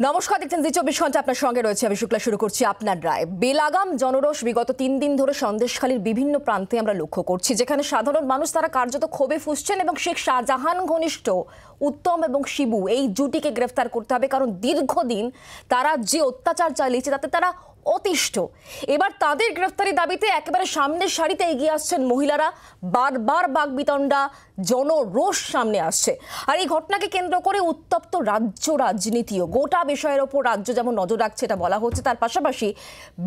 নমস্কার, দেখছেন জি 24 ঘন্টা, আপনার সঙ্গে রয়েছে আমি শুক্লা। শুরু করছি আপনার রায়। বেলাগাম জনরোষ বিগত 3 দিন ধরে সন্দেশখালীর বিভিন্ন প্রান্তে আমরা লক্ষ্য করছি, যেখানে সাধারণ মানুষ তারা কার্যত ক্ষোভে ফুঁসছেন এবং শেখ শাহজাহান ঘনিষ্ঠ উত্তম এবং শিবু এই জুটিকে গ্রেফতার করতে হবে, কারণ দীর্ঘদিন তারা যে অত্যাচার চালিয়েছে তাতে তারা অতিষ্ঠ। এবার তাদের গ্রেফতারি দাবিতে একেবারে সামনের সারিতে এগিয়ে আসছেন মহিলারা। বারবার বাকবিতণ্ডা, জনরোষ সামনে আসছে। আর এই ঘটনাকে কেন্দ্র করে উত্তপ্ত রাজ্য রাজনীতিও। গোটা বিষয়ের ওপর রাজ্য যেমন নজর রাখছে এটা বলা হচ্ছে, তার পাশাপাশি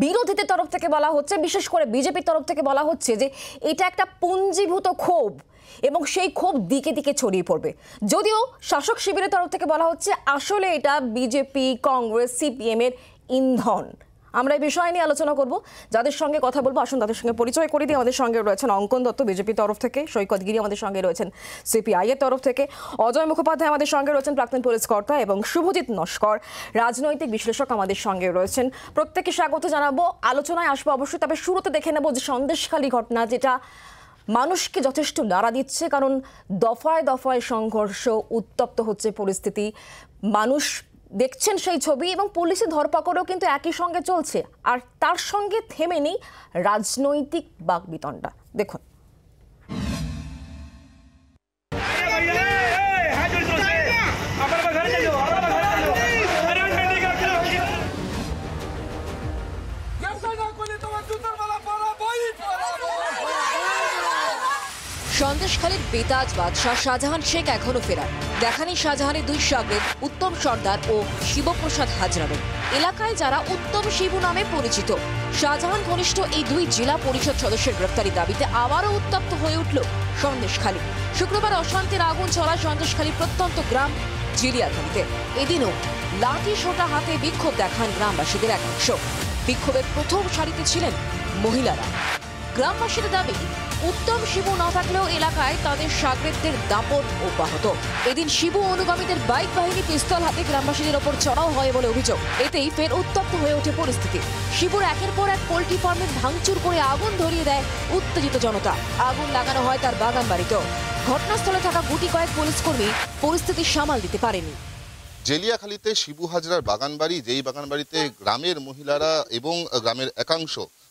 বিরোধীদের তরফ থেকে বলা হচ্ছে, বিশেষ করে বিজেপির তরফ থেকে বলা হচ্ছে যে এটা একটা পুঞ্জীভূত ক্ষোভ এবং সেই ক্ষোভ দিকে দিকে ছড়িয়ে পড়বে। যদিও শাসক শিবিরের তরফ থেকে বলা হচ্ছে আসলে এটা বিজেপি, কংগ্রেস, সিপিএম এর ইন্ধন। আমরা এই বিষয় নিয়ে আলোচনা করব। যাদের সঙ্গে কথা বলবো আসুন তাদের সঙ্গে পরিচয় করে দিই। আমাদের সঙ্গে রয়েছেন অঙ্কন দত্ত বিজেপির তরফ থেকে, সৈকত গিরি আমাদের সঙ্গে রয়েছেন সিপিআই এর তরফ থেকে, অজয় মুখোপাধ্যায় আমাদের সঙ্গে রয়েছেন প্রাক্তন পুলিশ কর্তা, এবং শুভজিৎ নস্কর রাজনৈতিক বিশ্লেষক আমাদের সঙ্গে রয়েছেন। প্রত্যেককে স্বাগত জানাবো। আলোচনায় আসবো অবশ্যই, তবে শুরুতে দেখে নেব যে সন্দেশখালী ঘটনা, যেটা মানুষকে যথেষ্ট নাড়া দিচ্ছে, কারণ দফায় দফায় সংঘর্ষ, উত্তপ্ত হচ্ছে পরিস্থিতি। মানুষ দেখছেন সেই ছবি এবং পুলিশের ধরপাকড়ও কিন্তু একই সঙ্গে চলছে, আর তার সঙ্গে থেমে নেই রাজনৈতিক বাকবিতণ্ডা। দেখুন, সন্দেশখালীর বেতাজ বাদশাহ শাহজাহান শেখ এখনো ফেরার দেখা নেই শাহজাহানের দুই শাগরেদ উত্তম সর্দার ও শিবপ্রসাদ হাজরারও। এলাকায় যারা উত্তম শিবু নামে পরিচিত, শাহজাহান ঘনিষ্ঠ এই দুই জেলা পরিষদ সদস্যের গ্রেফতারি দাবিতে আবারও উত্তপ্ত হয়ে উঠল সন্দেশখালী। শুক্রবার অশান্তির আগুন চলা সন্দেশখালীর প্রত্যন্ত গ্রাম জিলিয়াখালীতে। এদিনও লাঠি সোঁটা হাতে বিক্ষোভ দেখান গ্রামবাসীদের একাংশ। বিক্ষোভের প্রথম সারিতে ছিলেন মহিলারা। গ্রামবাসীর দাবি, উত্তম শিবু না থাকলেও এলাকায় তাদের শাগরেদদের দাপট অব্যাহত। এদিন শিবু অনুগামীদের বাইক বাহিনী পিস্তল হাতে গ্রামবাসীদের ওপর চড়াও হয় বলে অভিযোগ। এতেই ফের উত্তপ্ত হয়ে ওঠে পরিস্থিতি। শিবুর একের পর এক পোল্ট্রি ফার্মের ভাঙচুর করে আগুন ধরিয়ে দেয় উত্তেজিত জনতা। আগুন লাগানো হয় তার বাগান বাড়িতেও। ঘটনাস্থলে থাকা গুটি কয়েক পুলিশ কর্মী পরিস্থিতি সামাল দিতে পারেনি। জেলিয়াখালীতে শিবু হাজরার বাগানবাড়ি, যেই বাগানবাড়িতে গ্রামের মহিলারা এবং গ্রামের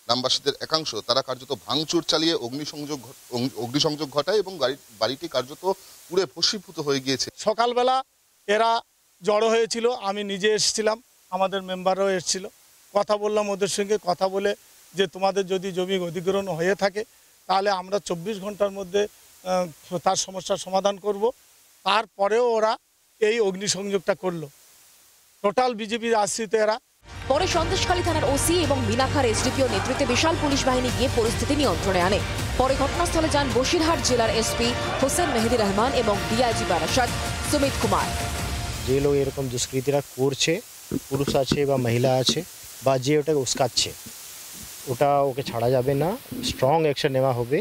গ্রামবাসীদের একাংশ তারা কার্যত ভাঙচুর চালিয়ে অগ্নিসংযোগ ঘটায় এবং বাড়িটি কার্যত পুরে ভস্মীভূত হয়ে গিয়েছে। সকালবেলা এরা জড়ো হয়েছিল, আমি নিজে এসেছিলাম, আমাদের মেম্বারও এসেছিল। কথা বললাম ওদের সঙ্গে, কথা বলে যে তোমাদের যদি জমি অধিগ্রহণ হয়ে থাকে তাহলে আমরা 24 ঘন্টার মধ্যে তার সমস্যার সমাধান করব। তারপরেও ওরা এই অগ্নিসংযোগটা করলো। টোটাল বিজেপির আশ্রিত এরা। পরে সন্দেশখালী থানার ওসি এবং মিনাখার এসডিপিও নেতৃত্বে বিশাল পুলিশ বাহিনী গিয়ে পরিস্থিতি নিয়ন্ত্রণে আনে। পরে ঘটনাস্থলে যান বসিরহাট জেলার এসপি হোসেন মেহেদি রহমান এবং ডিআইজি বারাসাত সুমিত কুমার। যে লোক এরকম দুষ্কৃতিরা করছে, পুরুষ আছে বা মহিলা আছে বা যে ওটা উস্কাচ্ছে, ওকে ছাড়া যাবে না, স্ট্রং অ্যাকশন নেওয়া হবে।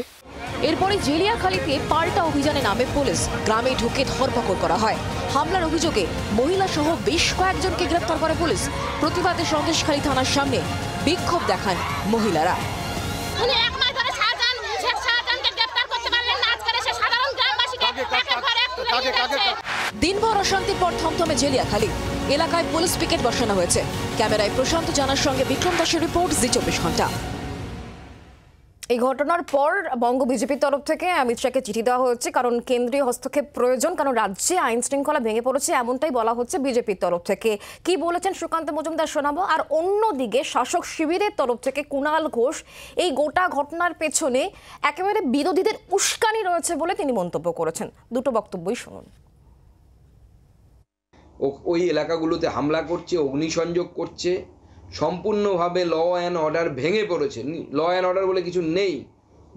এরপরে জেলিয়াখালীতে পাল্টা অভিযানে নামে পুলিশ। গ্রামে ঢুকে ধরপাকড় করা হয়। হামলার অভিযোগে মহিলা সহ বেশ কয়েকজনকে গ্রেফতার করে পুলিশ। প্রতিবাদে সন্দেশখালী থানার সামনে বিক্ষোভ দেখান মহিলারা। দিনভর অশান্তির পর থমথমে জেলিয়াখালী। এলাকায় পুলিশ পিকেট বসানো হয়েছে। ক্যামেরায় প্রশান্ত জানার সঙ্গে বিক্রম দাসের রিপোর্ট, জি 24 ঘন্টা। এই ঘটনার পর বঙ্গ বিজেপির তরফ থেকে অমিত শাহকে চিঠি দেওয়া হয়েছে, কারণ কেন্দ্রীয় হস্তক্ষেপ প্রয়োজন, কারণ রাজ্যে আইন শৃঙ্খলা ভেঙে পড়েছে, এমনটাই বলা হচ্ছে বিজেপির তরফ থেকে। কি বলেছেন সুকান্ত মজুমদার শোনাবো। আর অন্যদিকে শাসক শিবিরের তরফ থেকে কুণাল ঘোষ এই গোটা ঘটনার পেছনে একেবারে বিরোধীদের উস্কানি রয়েছে বলে তিনি মন্তব্য করেছেন। দুটো বক্তব্যই শুনুন। ওই এলাকাগুলোতে হামলা করছে, অগ্নিসংযোগ করছে, সম্পূর্ণভাবে ল অ্যান্ড অর্ডার ভেঙে পড়েছে। ল অ্যান্ড অর্ডার বলে কিছু নেই।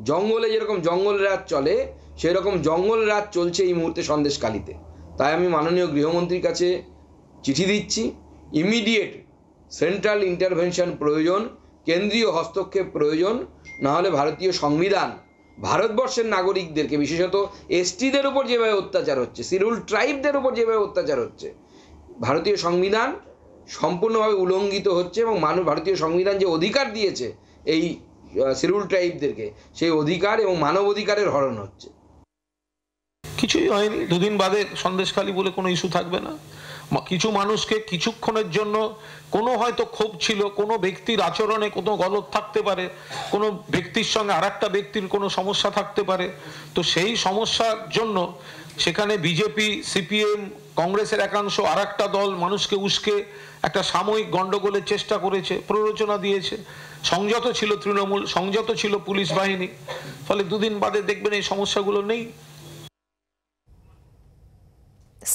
জঙ্গলে যেরকম জঙ্গল রাজ চলে সেরকম জঙ্গল রাজ চলছে এই মুহূর্তে সন্দেশখালীতে। তাই আমি মাননীয় গৃহমন্ত্রীর কাছে চিঠি দিচ্ছি, ইমিডিয়েট সেন্ট্রাল ইন্টারভেনশন প্রয়োজন, কেন্দ্রীয় হস্তক্ষেপ প্রয়োজন। নাহলে ভারতীয় সংবিধান ভারতবর্ষের নাগরিকদেরকে, বিশেষত এসটিদের উপর যেভাবে অত্যাচার হচ্ছে, শিডিউল্ড ট্রাইবদের উপর যেভাবে অত্যাচার হচ্ছে, ভারতীয় সংবিধান সম্পূর্ণভাবে উল্লঙ্ঘিত হচ্ছে এবং ভারতীয় সংবিধান যে অধিকার দিয়েছে এই শিডিউল্ড ট্রাইবদেরকে, সেই অধিকার এবং মানব অধিকারের হরণ হচ্ছে। কিছুই হয়নি। দুদিন বাদে সন্দেশখালী বলে কোনো ইস্যু থাকবে না। কিছু মানুষকে কিছুক্ষণের জন্য কোনো হয়তো ক্ষোভ ছিল, কোনো ব্যক্তির আচরণে কোনো গলদ থাকতে পারে, কোনো ব্যক্তির সঙ্গে আরেকটা ব্যক্তির কোনো সমস্যা থাকতে পারে, তো সেই সমস্যার জন্য সেখানে বিজেপি, সিপিএম, কংগ্রেসের একাংশ আরেকটা দল মানুষকে উস্কে একটা সাময়িক গন্ডগোলের চেষ্টা করেছে, প্ররোচনা দিয়েছে। সংযত ছিল তৃণমূল, সংযত ছিল পুলিশ বাহিনী, ফলে দুদিন বাদে দেখবেন এই সমস্যাগুলো নেই।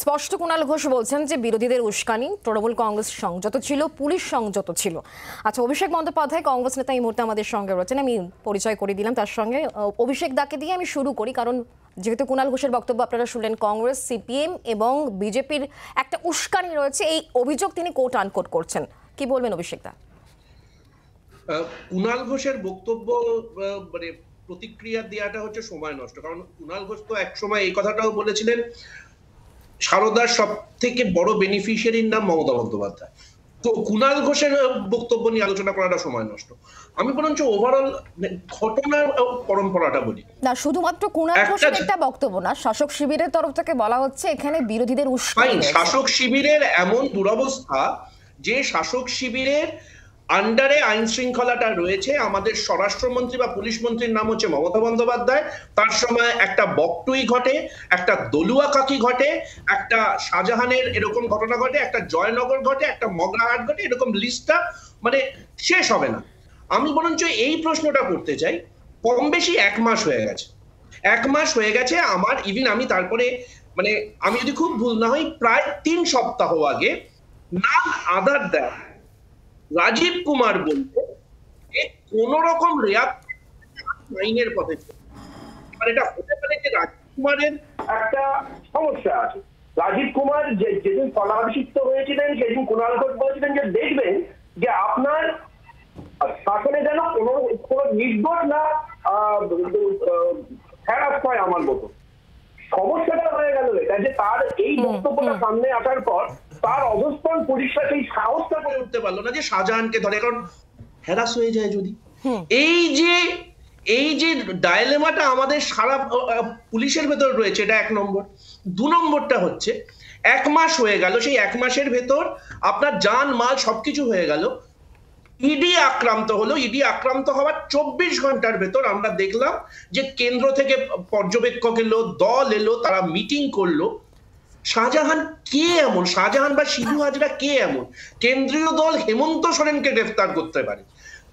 স্পষ্ট কুণাল ঘোষ বলছেন যে বিরোধীদের উস্কানি, তৃণমূল কংগ্রেস সংযত ছিল, পুলিশ সংযত ছিল। আচ্ছা, অভিষেক বন্দ্যোপাধ্যায় কংগ্রেস নেতা এই মুহূর্তে আমাদের সঙ্গে রয়েছেন, আমি পরিচয় করে দিলাম তার সঙ্গে। অভিষেক দাকে দিয়ে আমি শুরু করি, কারণ যেহেতু কুণাল ঘোষের বক্তব্য আপনারা শুনলেন, কংগ্রেস, সিপিএম এবং বিজেপির একটা উস্কানি রয়েছে, এই অভিযোগ তিনি কোট আনকোট করছেন। কি বলবেন অভিষেক দা? কুণাল ঘোষের বক্তব্য মানে প্রতিক্রিয়া দেওয়াটা হচ্ছে সময় নষ্ট, কারণ কুণাল ঘোষ তো একসময় এই কথাটাও বলেছিলেন সারদার সব থেকে বড় বেনিফিশিয়ারির নাম মমতা বন্দ্যোপাধ্যায়। তো কুণাল ঘোষের বক্তব্য নিয়ে আলোচনা করাটা সময় নষ্ট। আমি বরঞ্চ ওভারঅল ঘটনার পরম্পরাটা বলি। না, শুধুমাত্র কুণাল ঘোষের একটা বক্তব্য না, শাসক শিবিরের তরফ থেকে বলা হচ্ছে এখানে বিরোধীদের উস্কানি। শাসক শিবিরের এমন দুরবস্থা যে শাসক শিবিরের আন্ডারে আইন শৃঙ্খলাটা রয়েছে, আমাদের স্বরাষ্ট্রমন্ত্রী বা পুলিশ মন্ত্রীর নাম হচ্ছে মমতা বন্দ্যোপাধ্যায়, তার সময় একটা বকটুই ঘটে, একটা দলুয়া কাকি ঘটে, একটা শাহজাহানের এরকম ঘটনা ঘটে, একটা জয়নগর ঘটে, একটা মগরাহাট ঘটে, এরকম লিস্টটা মানে শেষ হবে না। আমি বরঞ্চ এই প্রশ্নটা করতে চাই, কম বেশি 1 মাস হয়ে গেছে, 1 মাস হয়ে গেছে আমার, ইভিন আমি তারপরে মানে আমি যদি খুব ভুল না হই প্রায় 3 সপ্তাহ আগে নাম আদার দেয় রাজীব কুমার বলতে কোন রকম রেয়াত আইনের পথে এটা হতে পারে যে রাজীব কুমারের একটা সমস্যা আছে। রাজীব কুমার যেদিন স্থলাভিষিক্ত হয়েছিলেন সেদিন কুণাল ঘোষ বলেছিলেন যে দেখবেন যে আপনার শাসনে যেন কোনো নির্দোষ না হ্যারাস হয় আমার মতো। সমস্যাটা হয়ে গেল এটা যে তার এই বক্তব্যটা সামনে আসার পর তার অবস্থান পুলিশরা সেই সাহসটা করে উঠতে পারলো না যে শাহজাহানকে ধরে, কারণ হ্যারাস হয়ে যায় যদি। এই যে ডায়লেমাটা আমাদের সারা পুলিশের ভেতর রয়েছে, এটা 1 নম্বর। 2 নম্বরটা হচ্ছে 1 মাস হয়ে গেল, সেই 1 মাসের ভেতর আপনার জান মাল সবকিছু হয়ে গেল, ইডি আক্রান্ত হলো। ইডি আক্রান্ত হওয়ার 24 ঘন্টার ভেতর আমরা দেখলাম যে কেন্দ্র থেকে পর্যবেক্ষক এলো, দল এলো, তারা মিটিং করলো। শাহজাহান কে এমন, শাহজাহান বা শিবু হাজরা কে এমন কেন্দ্রীয় দল হেমন্ত সোরেনকে গ্রেফতার করতে পারে?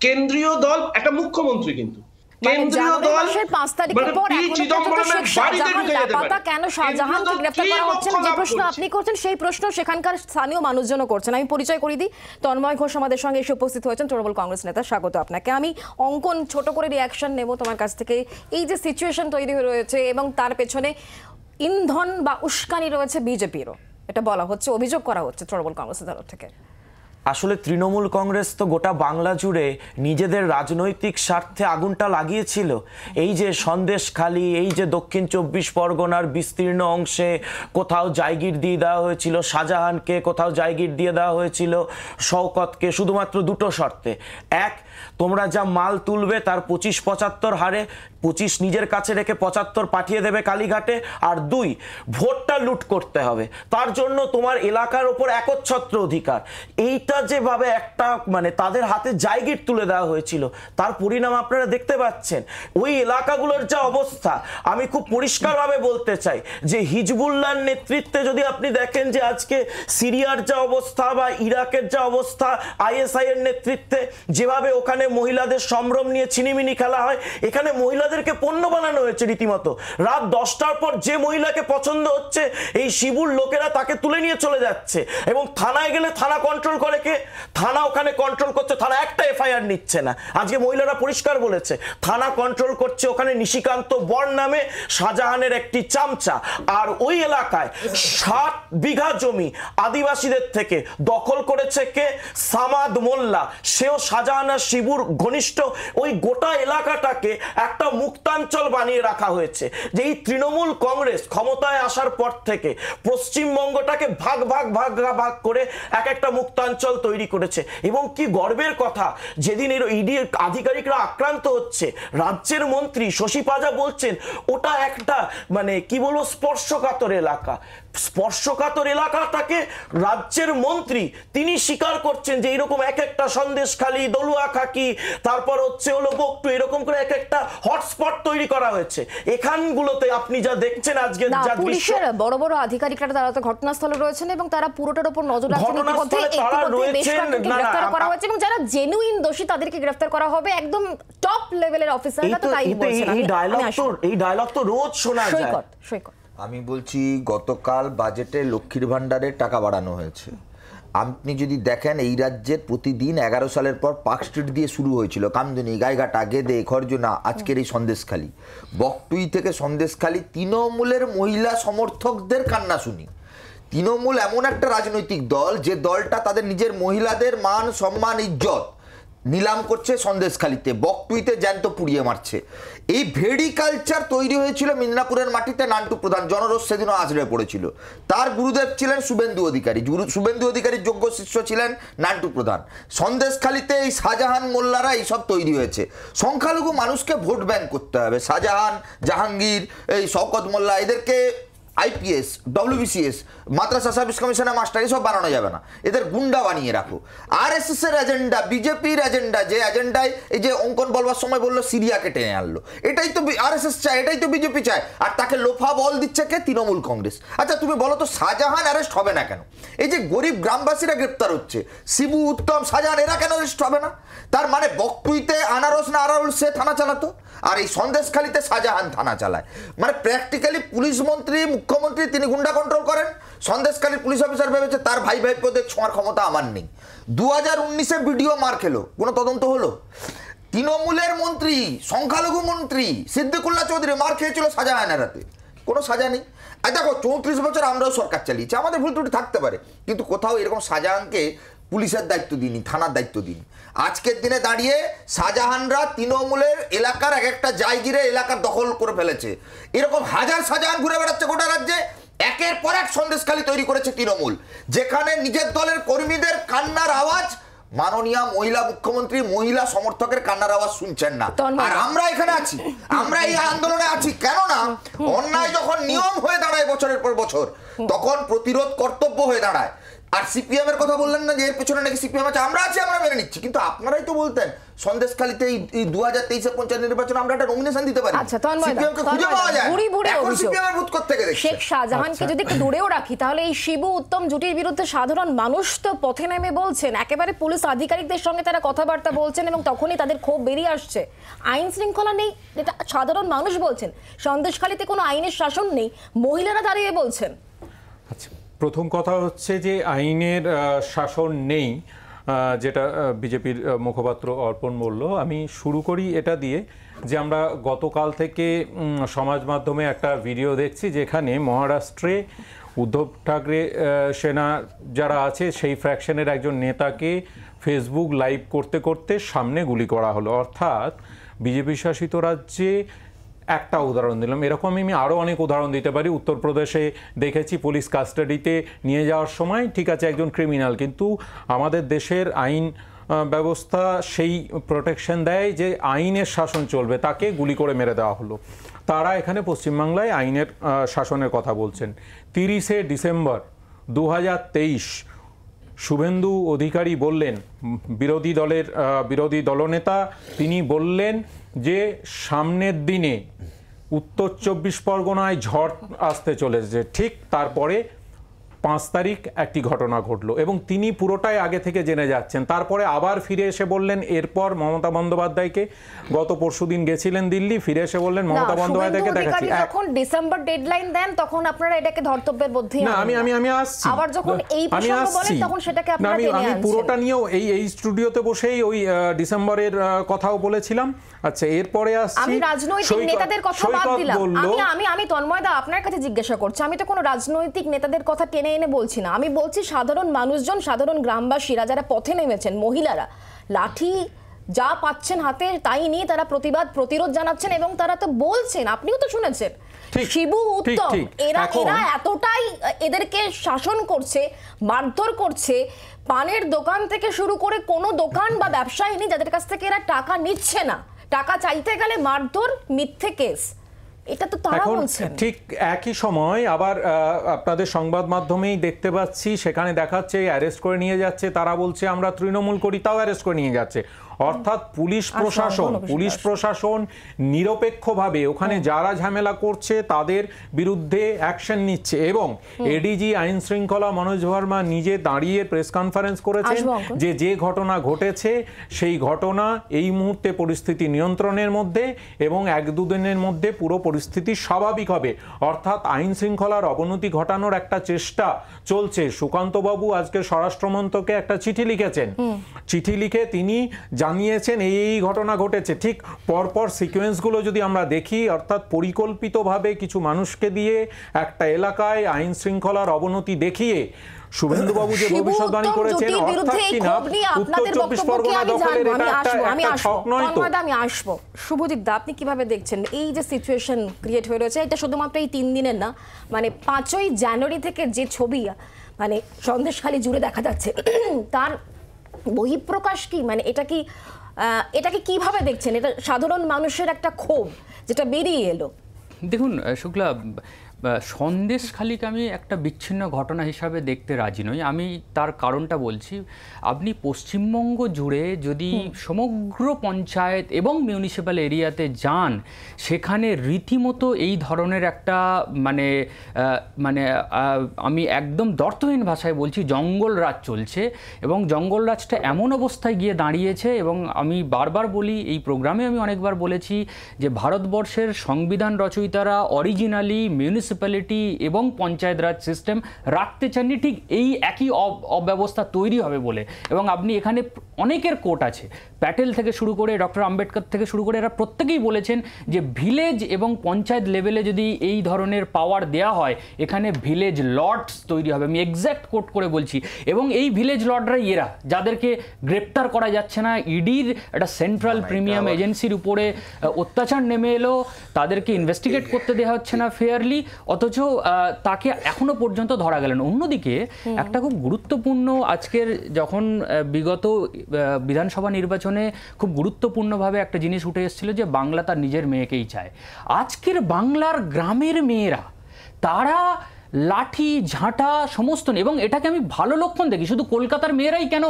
কেন্দ্রীয় দল একটা মুখ্যমন্ত্রী, কিন্তু কেন্দ্রীয় দল 5 তারিখের পর কেন শাহজাহানকে গ্রেফতার করা হচ্ছে না, যে প্রশ্ন আপনি করছেন সেই প্রশ্ন সেখানকার স্থানীয় মানুষজনও করছেন। আমি পরিচয় করে দিই, তন্ময় ঘোষ আমাদের সঙ্গে এসে উপস্থিত হয়েছেন, তৃণমূল কংগ্রেস নেতা। স্বাগত আপনাকে। আমি অঙ্কন ছোট করে রিয়াকশন নেব তোমার কাছ থেকে। এই যে সিচুয়েশন তৈরি হয়ে রয়েছে এবং তার পেছনে ইন্ধন বা উস্কানি রয়েছে বিজেপিরও, এটা বলা হচ্ছে, অভিযোগ করা হচ্ছে তৃণমূল কংগ্রেসের তরফ থেকে। আসলে তৃণমূল কংগ্রেস তো গোটা বাংলা জুড়ে নিজেদের রাজনৈতিক স্বার্থে আগুনটা লাগিয়েছিল। এই যে সন্দেশখালি, এই যে দক্ষিণ 24 পরগনার বিস্তীর্ণ অংশে কোথাও জায়গির দিয়ে দেওয়া হয়েছিল শাহজাহানকে, কোথাও জায়গির দিয়ে দেওয়া হয়েছিল শওকতকে, শুধুমাত্র 2টো শর্তে। 1, তোমরা যা মাল তুলবে তার 25-75 হারে 25 নিজের কাছে রেখে 75 পাঠিয়ে দেবে কালীঘাটে। আর 2, ভোটটা লুট করতে হবে, তার জন্য তোমার এলাকার ওপর একচ্ছত্র অধিকার। এইটা যেভাবে একটা মানে তাদের হাতে জায়গির তুলে দেওয়া হয়েছিল, তার পরিণাম আপনারা দেখতে পাচ্ছেন। ওই এলাকাগুলোর যা অবস্থা, আমি খুব পরিষ্কারভাবে বলতে চাই যে হিজবুল্লাহর নেতৃত্বে যদি আপনি দেখেন যে আজকে সিরিয়ার যা অবস্থা বা ইরাকের যা অবস্থা, ISI এর নেতৃত্বে যেভাবে ওখানে মহিলাদের সম্ভ্রম নিয়ে ছিনিমিনি খেলা হয়, এখানে মহিলাদেরকে পণ্য বানানো হয়েছে রীতিমতো। রাত 10টার পর যে মহিলাকে পছন্দ হচ্ছে, এই শিবুর লোকেরা তাকে তুলে নিয়ে চলে যাচ্ছে। এবং থানায় গেলে থানা কন্ট্রোল করে কে? থানা ওখানে কন্ট্রোল করছে, থানা একটা FIR নিচ্ছে না। আজকে মহিলারা পরিষ্কার বলেছে, থানা কন্ট্রোল করছে ওখানে নিশিকান্ত বর নামে শাহজাহানের একটি চামচা। আর ওই এলাকায় 60 বিঘা জমি আদিবাসীদের থেকে দখল করেছে কে? সামাদ মোল্লা, সেও শাহজাহান আর শিবুর ঘনিষ্ঠ। ওই গোটা এলাকাটাকে একটা মুক্তাঞ্চল বানিয়ে রাখা হয়েছে। যে এই তৃণমূল কংগ্রেস ক্ষমতায় আসার পর থেকে পশ্চিমবঙ্গটাকে ভাগ ভাগ ভাগ ভাগ করে একটা মুক্তাঞ্চল তৈরি করেছে। এবং কি গর্বের কথা, যেদিন এর ইডি আধিকারিকরা আক্রান্ত হচ্ছে, রাজ্যের মন্ত্রী শশী পাজা বলছেন ওটা একটা মানে কি বলবো স্পর্শকাতর এলাকা। স্পর্শকাতর এলাকাটাকে রাজ্যের মন্ত্রী তিনি স্বীকার করছেন যে এরকম এক একটা সন্দেশখালী, দলুয়াখাকি, তারপর হচ্ছে হলো বকটু, এরকম করে এক একটা হটস্পট তৈরি করা হয়েছে। এখানগুলোতে আপনি যা দেখছেন আজকে যা পুলিশের বড় বড় আধিকারিকরা তারা তো ঘটনাস্থলে রয়েছেন এবং তারা পুরোটার উপর নজর রাখছেন। গ্রেফতার করা হয়েছে এবং যারা জেনুইন দোষী তাদেরকে গ্রেফতার করা হবে। একদম টপ লেভেলের অফিসাররা তো তাই বলছেন। এই ডায়লগ তো রোজ শোনা যায়। সৈকত, আমি বলছি গতকাল বাজেটে লক্ষ্মীর ভান্ডারের টাকা বাড়ানো হয়েছে। আপনি যদি দেখেন এই রাজ্যের প্রতিদিন 11 সালের পর পার্ক স্ট্রিট দিয়ে শুরু হয়েছিল, কামদুনি, গাইঘাটা, গেদে, খরজনা, আজকের এই সন্দেশখালী, বকটুই থেকে সন্দেশখালী, তৃণমূলের মহিলা সমর্থকদের কান্না শুনি। তৃণমূল এমন একটা রাজনৈতিক দল যে দলটা তাদের নিজের মহিলাদের মান, সম্মান, ইজ্জত নিলাম করছে সন্দেশখালীতে, বকটুইতে জ্যান্ত পুড়িয়ে মারছে। এই ভেড়ি কালচার তৈরি হয়েছিল মিদনাপুরের মাটিতে। নান্টু প্রধান জনরোষ সেদিনও আছড়ে পড়েছিল। তার গুরুদেব ছিলেন শুভেন্দু অধিকারী, শুভেন্দু অধিকারীর যোগ্য শিষ্য ছিলেন নান্টু প্রধান। সন্দেশখালীতে এই শাহজাহান মোল্লারা এইসব তৈরি হয়েছে। সংখ্যালঘু মানুষকে ভোট ব্যাংক করতে হবে। শাহজাহান, জাহাঙ্গীর, এই শওকত মোল্লা, এদেরকে আইপিএস, ডব্লিউবিসিএস, মাদ্রাসা সার্ভিস কমিশনের মাস্টার এসব বানানো যাবে না, এদের গুন্ডা বানিয়ে রাখো। আরএসএস এর এজেন্ডা, বিজেপির এজেন্ডা, যে এজেন্ডায় এই যে অঙ্কন বলবার সময় বললো সিরিয়াকে টেনে আনলো, এটাই তো আরএসএস চায়, এটাই তো বিজেপি চায়। আর তাকে লোফা বল দিচ্ছে কে? তৃণমূল কংগ্রেস। আচ্ছা তুমি বলো তো শাহজাহান অ্যারেস্ট হবে না কেন? এই যে গরিব গ্রামবাসীরা গ্রেপ্তার হচ্ছে, শিবু, উত্তম, শাহজাহান, এরা কেন অ্যারেস্ট হবে না? তার মানে বকটুইতে আনারস না আরাউল সে থানা চালাতো, আর এই সন্দেশখালীতে শাহজাহান থানা চালায়। মানে প্র্যাকটিক্যালি পুলিশ মন্ত্রী, মুখ্যমন্ত্রী তিনি গুন্ডা কন্ট্রোল করেন। সন্দেশখালীর পুলিশ অফিসার ভেবেছে তার ভাই ভাইপোদের ছোঁয়ার ক্ষমতা আমার নেই। 2019-এ ভিডিও মার খেলো, কোনো তদন্ত হলো? তৃণমূলের মন্ত্রী, সংখ্যালঘু মন্ত্রী সিদ্দিকুল্লাহ চৌধুরী মার খেয়েছিল শাহজাহানের হাতে, কোনো সাজা নেই। আর দেখো 34 বছর আমরাও সরকার চালিয়েছি, আমাদের ভুল ত্রুটি থাকতে পারে, কিন্তু কোথাও এরকম শাহজাহানকে পুলিশের দায়িত্ব দিইনি, থানার দায়িত্ব দিইনি। আজকের দিনে দাঁড়িয়ে শাহজাহানরা তৃণমূলের এলাকার এক একটা জায়গিরে এলাকার দখল করে ফেলেছে। এরকম হাজার শাহজাহান ঘুরে বেড়াচ্ছে গোটা রাজ্যে। একের পর এক সন্দেশখালী তৈরি করেছে তৃণমূল, যেখানে নিজের দলের কর্মীদের কান্নার আওয়াজ মাননীয় মহিলা মুখ্যমন্ত্রী, মহিলা সমর্থকের কান্নার আওয়াজ শুনছেন না। আর আমরা এখানে আছি, আমরা এই আন্দোলনে আছি কেননা অন্যায় যখন নিয়ম হয়ে দাঁড়ায় বছরের পর বছর, তখন প্রতিরোধ কর্তব্য হয়ে দাঁড়ায়। আর সিপিএম এর কথা বললেন না যে এর পেছনে নাকি সিপিএম আছে, আমরা আছি, আমরা মেনে নিচ্ছি, কিন্তু আপনারাই তো বলতেন সন্দেশখালীতে এই 2023-এর পঞ্চায়েত নির্বাচনে আমরা একটা নমিনেশন দিতে পারি। আচ্ছা তন্ময়দা, শেখ শাহজাহানকে যদি একটু দূরেও রাখি, তাহলে এই শিবু উত্তম জুটির বিরুদ্ধে সাধারণ মানুষ তো পথে নেমে বলছেন, একেবারে পুলিশ আধিকারিকদের সঙ্গে তারা কথাবার্তা বলছেন এবং তখনই তাদের ক্ষোভ বেরিয়ে আসছে। আইন শৃঙ্খলা নেই, এটা সাধারণ মানুষ বলছেন। সন্দেশখালীতে কোনো আইনের শাসন নেই, মহিলারা দাঁড়িয়ে বলছেন। আচ্ছা, প্রথম কথা হচ্ছে যে আইনের শাসন নেই, যেটা বিজেপির মুখপাত্র অর্পণ বলল। আমি শুরু করি এটা দিয়ে যে আমরা গতকাল থেকে সমাজ মাধ্যমে একটা ভিডিও দেখছি যেখানে মহারাষ্ট্রে উদ্ধব ঠাকরে সেনা যারা আছে সেই ফ্র্যাকশনের একজন নেতাকে ফেসবুক লাইভ করতে করতে সামনে গুলি করা হলো। অর্থাৎ বিজেপি শাসিত রাজ্যে একটা উদাহরণ দিলাম, এরকম আমি আরও অনেক উদাহরণ দিতে পারি। উত্তরপ্রদেশে দেখেছি পুলিশ কাস্টাডিতে নিয়ে যাওয়ার সময় ঠিক আছে একজন ক্রিমিনাল, কিন্তু আমাদের দেশের আইন ব্যবস্থা সেই প্রোটেকশন দেয় যে আইনের শাসন চলবে, তাকে গুলি করে মেরে দেওয়া হলো। তারা এখানে পশ্চিমবাংলায় আইনের শাসনের কথা বলছেন। 30শে ডিসেম্বর 2023 শুভেন্দু অধিকারী বললেন, বিরোধী দলনেতা, তিনি বললেন যে সামনের দিনে উত্তর 24 পরগনায় ঝড় আসতে চলেছে। ঠিক তারপরে 5 তারিখ একটি ঘটনা ঘটলো এবং তিনি পুরোটাই আগে থেকে জেনে যাচ্ছেন। তারপরে আবার ফিরে এসে বললেন, এরপর মমতা বন্দ্যোপাধ্যায়কে, গত পরশুদিন গেছিলেন দিল্লি, ফিরে এসে বললেন মমতা বন্দ্যোপাধ্যায়কে দেখাচ্ছি। যখন ডিসেম্বর ডেডলাইন দেন তখন আপনারা এটাকে ধর্তব্যের মধ্যে না, আমি আসছি, আবার যখন এই প্রসঙ্গ বলেন তখন সেটাকে আপনারা টেনে আনছেন। আমি পুরোটা নিয়েও এই স্টুডিওতে বসেই ওই ডিসেম্বরের কথাও বলেছিলাম। আচ্ছা, এরপরে আসছি, আমি রাজনৈতিক নেতাদের কথা বাদ দিলাম। আমি তন্ময়দা আপনার কাছে জিজ্ঞাসা করছি, আমি তো কোনো রাজনৈতিক নেতাদের কথা টেনে এনে বলছি না, আমি বলছি সাধারণ মানুষজন, সাধারণ গ্রামবাসীরা যারা পথে নেমেছেন, মহিলারা লাঠি যা পাচ্ছেন হাতে তাই নিয়ে তারা প্রতিরোধ জানাচ্ছেন এবং তারা তো বলছেন, আপনিও তো শুনেছেন, শিবু উত্তম এরা এতটাই এদেরকে শাসন করছে, মারধর করছে। পানের দোকান থেকে শুরু করে কোনো দোকান বা ব্যবসায়ী নেই যাদের কাছ থেকে এরা টাকা নিচ্ছে না, টাকা চাইতে গেলে মারধর, মিথ্যে কেস। এটা তো তারা এখন বলছেন। ঠিক একই সময় আবার আপনাদের সংবাদ মাধ্যমেই দেখতে পাচ্ছি সেখানে দেখাচ্ছে অ্যারেস্ট করে নিয়ে যাচ্ছে, তারা বলছে আমরা তৃণমূল করি তাও অ্যারেস্ট করে নিয়ে যাচ্ছে। অর্থাৎ পুলিশ প্রশাসন নিরপেক্ষভাবে ওখানে যারা ঝামেলা করছে তাদের বিরুদ্ধে অ্যাকশন নিচ্ছে। এবং এডিজি আইন শৃঙ্খলা মনোজ ভার্মা নিজে দাঁড়িয়ে প্রেস কনফারেন্স করেছেন যে ঘটনা ঘটেছে সেই ঘটনা এই মুহূর্তে পরিস্থিতি নিয়ন্ত্রণের মধ্যে এবং 1-2 দিনের মধ্যে পুরো পরিস্থিতি স্বাভাবিক হবে। অর্থাৎ আইন শৃঙ্খলার অবনতি ঘটানোর একটা চেষ্টা চলছে। সুকান্তবাবু আজকে স্বরাষ্ট্রমন্ত্রকে একটা চিঠি লিখেছেন, চিঠি লিখে তিনি জানিয়েছেন এই ঘটনা ঘটেছে। ঠিক পরপর সিকোয়েন্সগুলো যদি আমরা দেখি, অর্থাৎ পরিকল্পিতভাবে কিছু মানুষকে দিয়ে একটা এলাকায় আইন শৃঙ্খলার অবনতি দেখিয়ে শুভেন্দুবাবু যে ভবিষ্যৎবাণী করেছেন অর্থাৎ কিনা উত্তর 24 পরগনা দখলের এটা একটা শখ নয় তো। আমি আসবো শুভজিৎ দা, আপনি কিভাবে দেখছেন এই যে সিচুয়েশন ক্রিয়েট হয়ে রয়েছে? এটা শুধুমাত্র এই 3 দিনের না, মানে 5ই জানুয়ারি থেকে যে ছবি মানে সন্দেশখালী জুড়ে দেখা যাচ্ছে তার বহিঃপ্রকাশ কি? মানে এটাকে কিভাবে দেখছেন? এটা সাধারণ মানুষের একটা ক্ষোভ যেটা বেরিয়ে এলো। দেখুন শুক্লা, সন্দেশখালীকে আমি একটা বিচ্ছিন্ন ঘটনা হিসাবে দেখতে রাজি নই। আমি তার কারণটা বলছি। আপনি পশ্চিমবঙ্গ জুড়ে যদি সমগ্র পঞ্চায়েত এবং মিউনিসিপ্যাল এরিয়াতে যান, সেখানে রীতিমতো এই ধরনের একটা আমি একদম দর্থহীন ভাষায় বলছি জঙ্গলরাজ চলছে। এবং জঙ্গলরাজটা এমন অবস্থায় গিয়ে দাঁড়িয়েছে, এবং আমি বারবার বলি, এই প্রোগ্রামে আমি অনেকবার বলেছি যে ভারতবর্ষের সংবিধান রচয়িতারা অরিজিনালি মিউনিসিপ্যালিটি এবং পঞ্চায়েত রাজ সিস্টেম রাখতে চাননি, ঠিক এই একই অব্যবস্থা তৈরি হবে বলে। এবং আপনি এখানে অনেকের কোট আছে, প্যাটেল থেকে শুরু করে ডক্টর আম্বেদকর থেকে শুরু করে এরা প্রত্যেকেই বলেছেন যে ভিলেজ এবং পঞ্চায়েত লেভেলে যদি এই ধরনের পাওয়ার দেয়া হয়, এখানে ভিলেজ লর্ডস তৈরি হবে। আমি এক্স্যাক্ট কোট করে বলছি। এবং এই ভিলেজ লর্ডরাই এরা, যাদেরকে গ্রেপ্তার করা যাচ্ছে না। ইডির একটা সেন্ট্রাল প্রিমিয়াম এজেন্সির উপরে অত্যাচার নেমে এলো, তাদেরকে ইনভেস্টিগেট করতে দেওয়া হচ্ছে না ফেয়ারলি, অথচ তাকে এখনো পর্যন্ত ধরা গেল না। অন্যদিকে একটা খুব গুরুত্বপূর্ণ, আজকের যখন বিগত বিধানসভা নির্বাচনে খুব গুরুত্বপূর্ণভাবে একটা জিনিস উঠে এসেছিল যে বাংলা তার নিজের মেয়েকেই চায়। আজকের বাংলার গ্রামের মেয়েরা তারা লাঠি ঝাঁটা সমস্ত, এবং এটাকে আমি ভালো লক্ষণ দেখি। শুধু কলকাতার মেয়েরাই কেন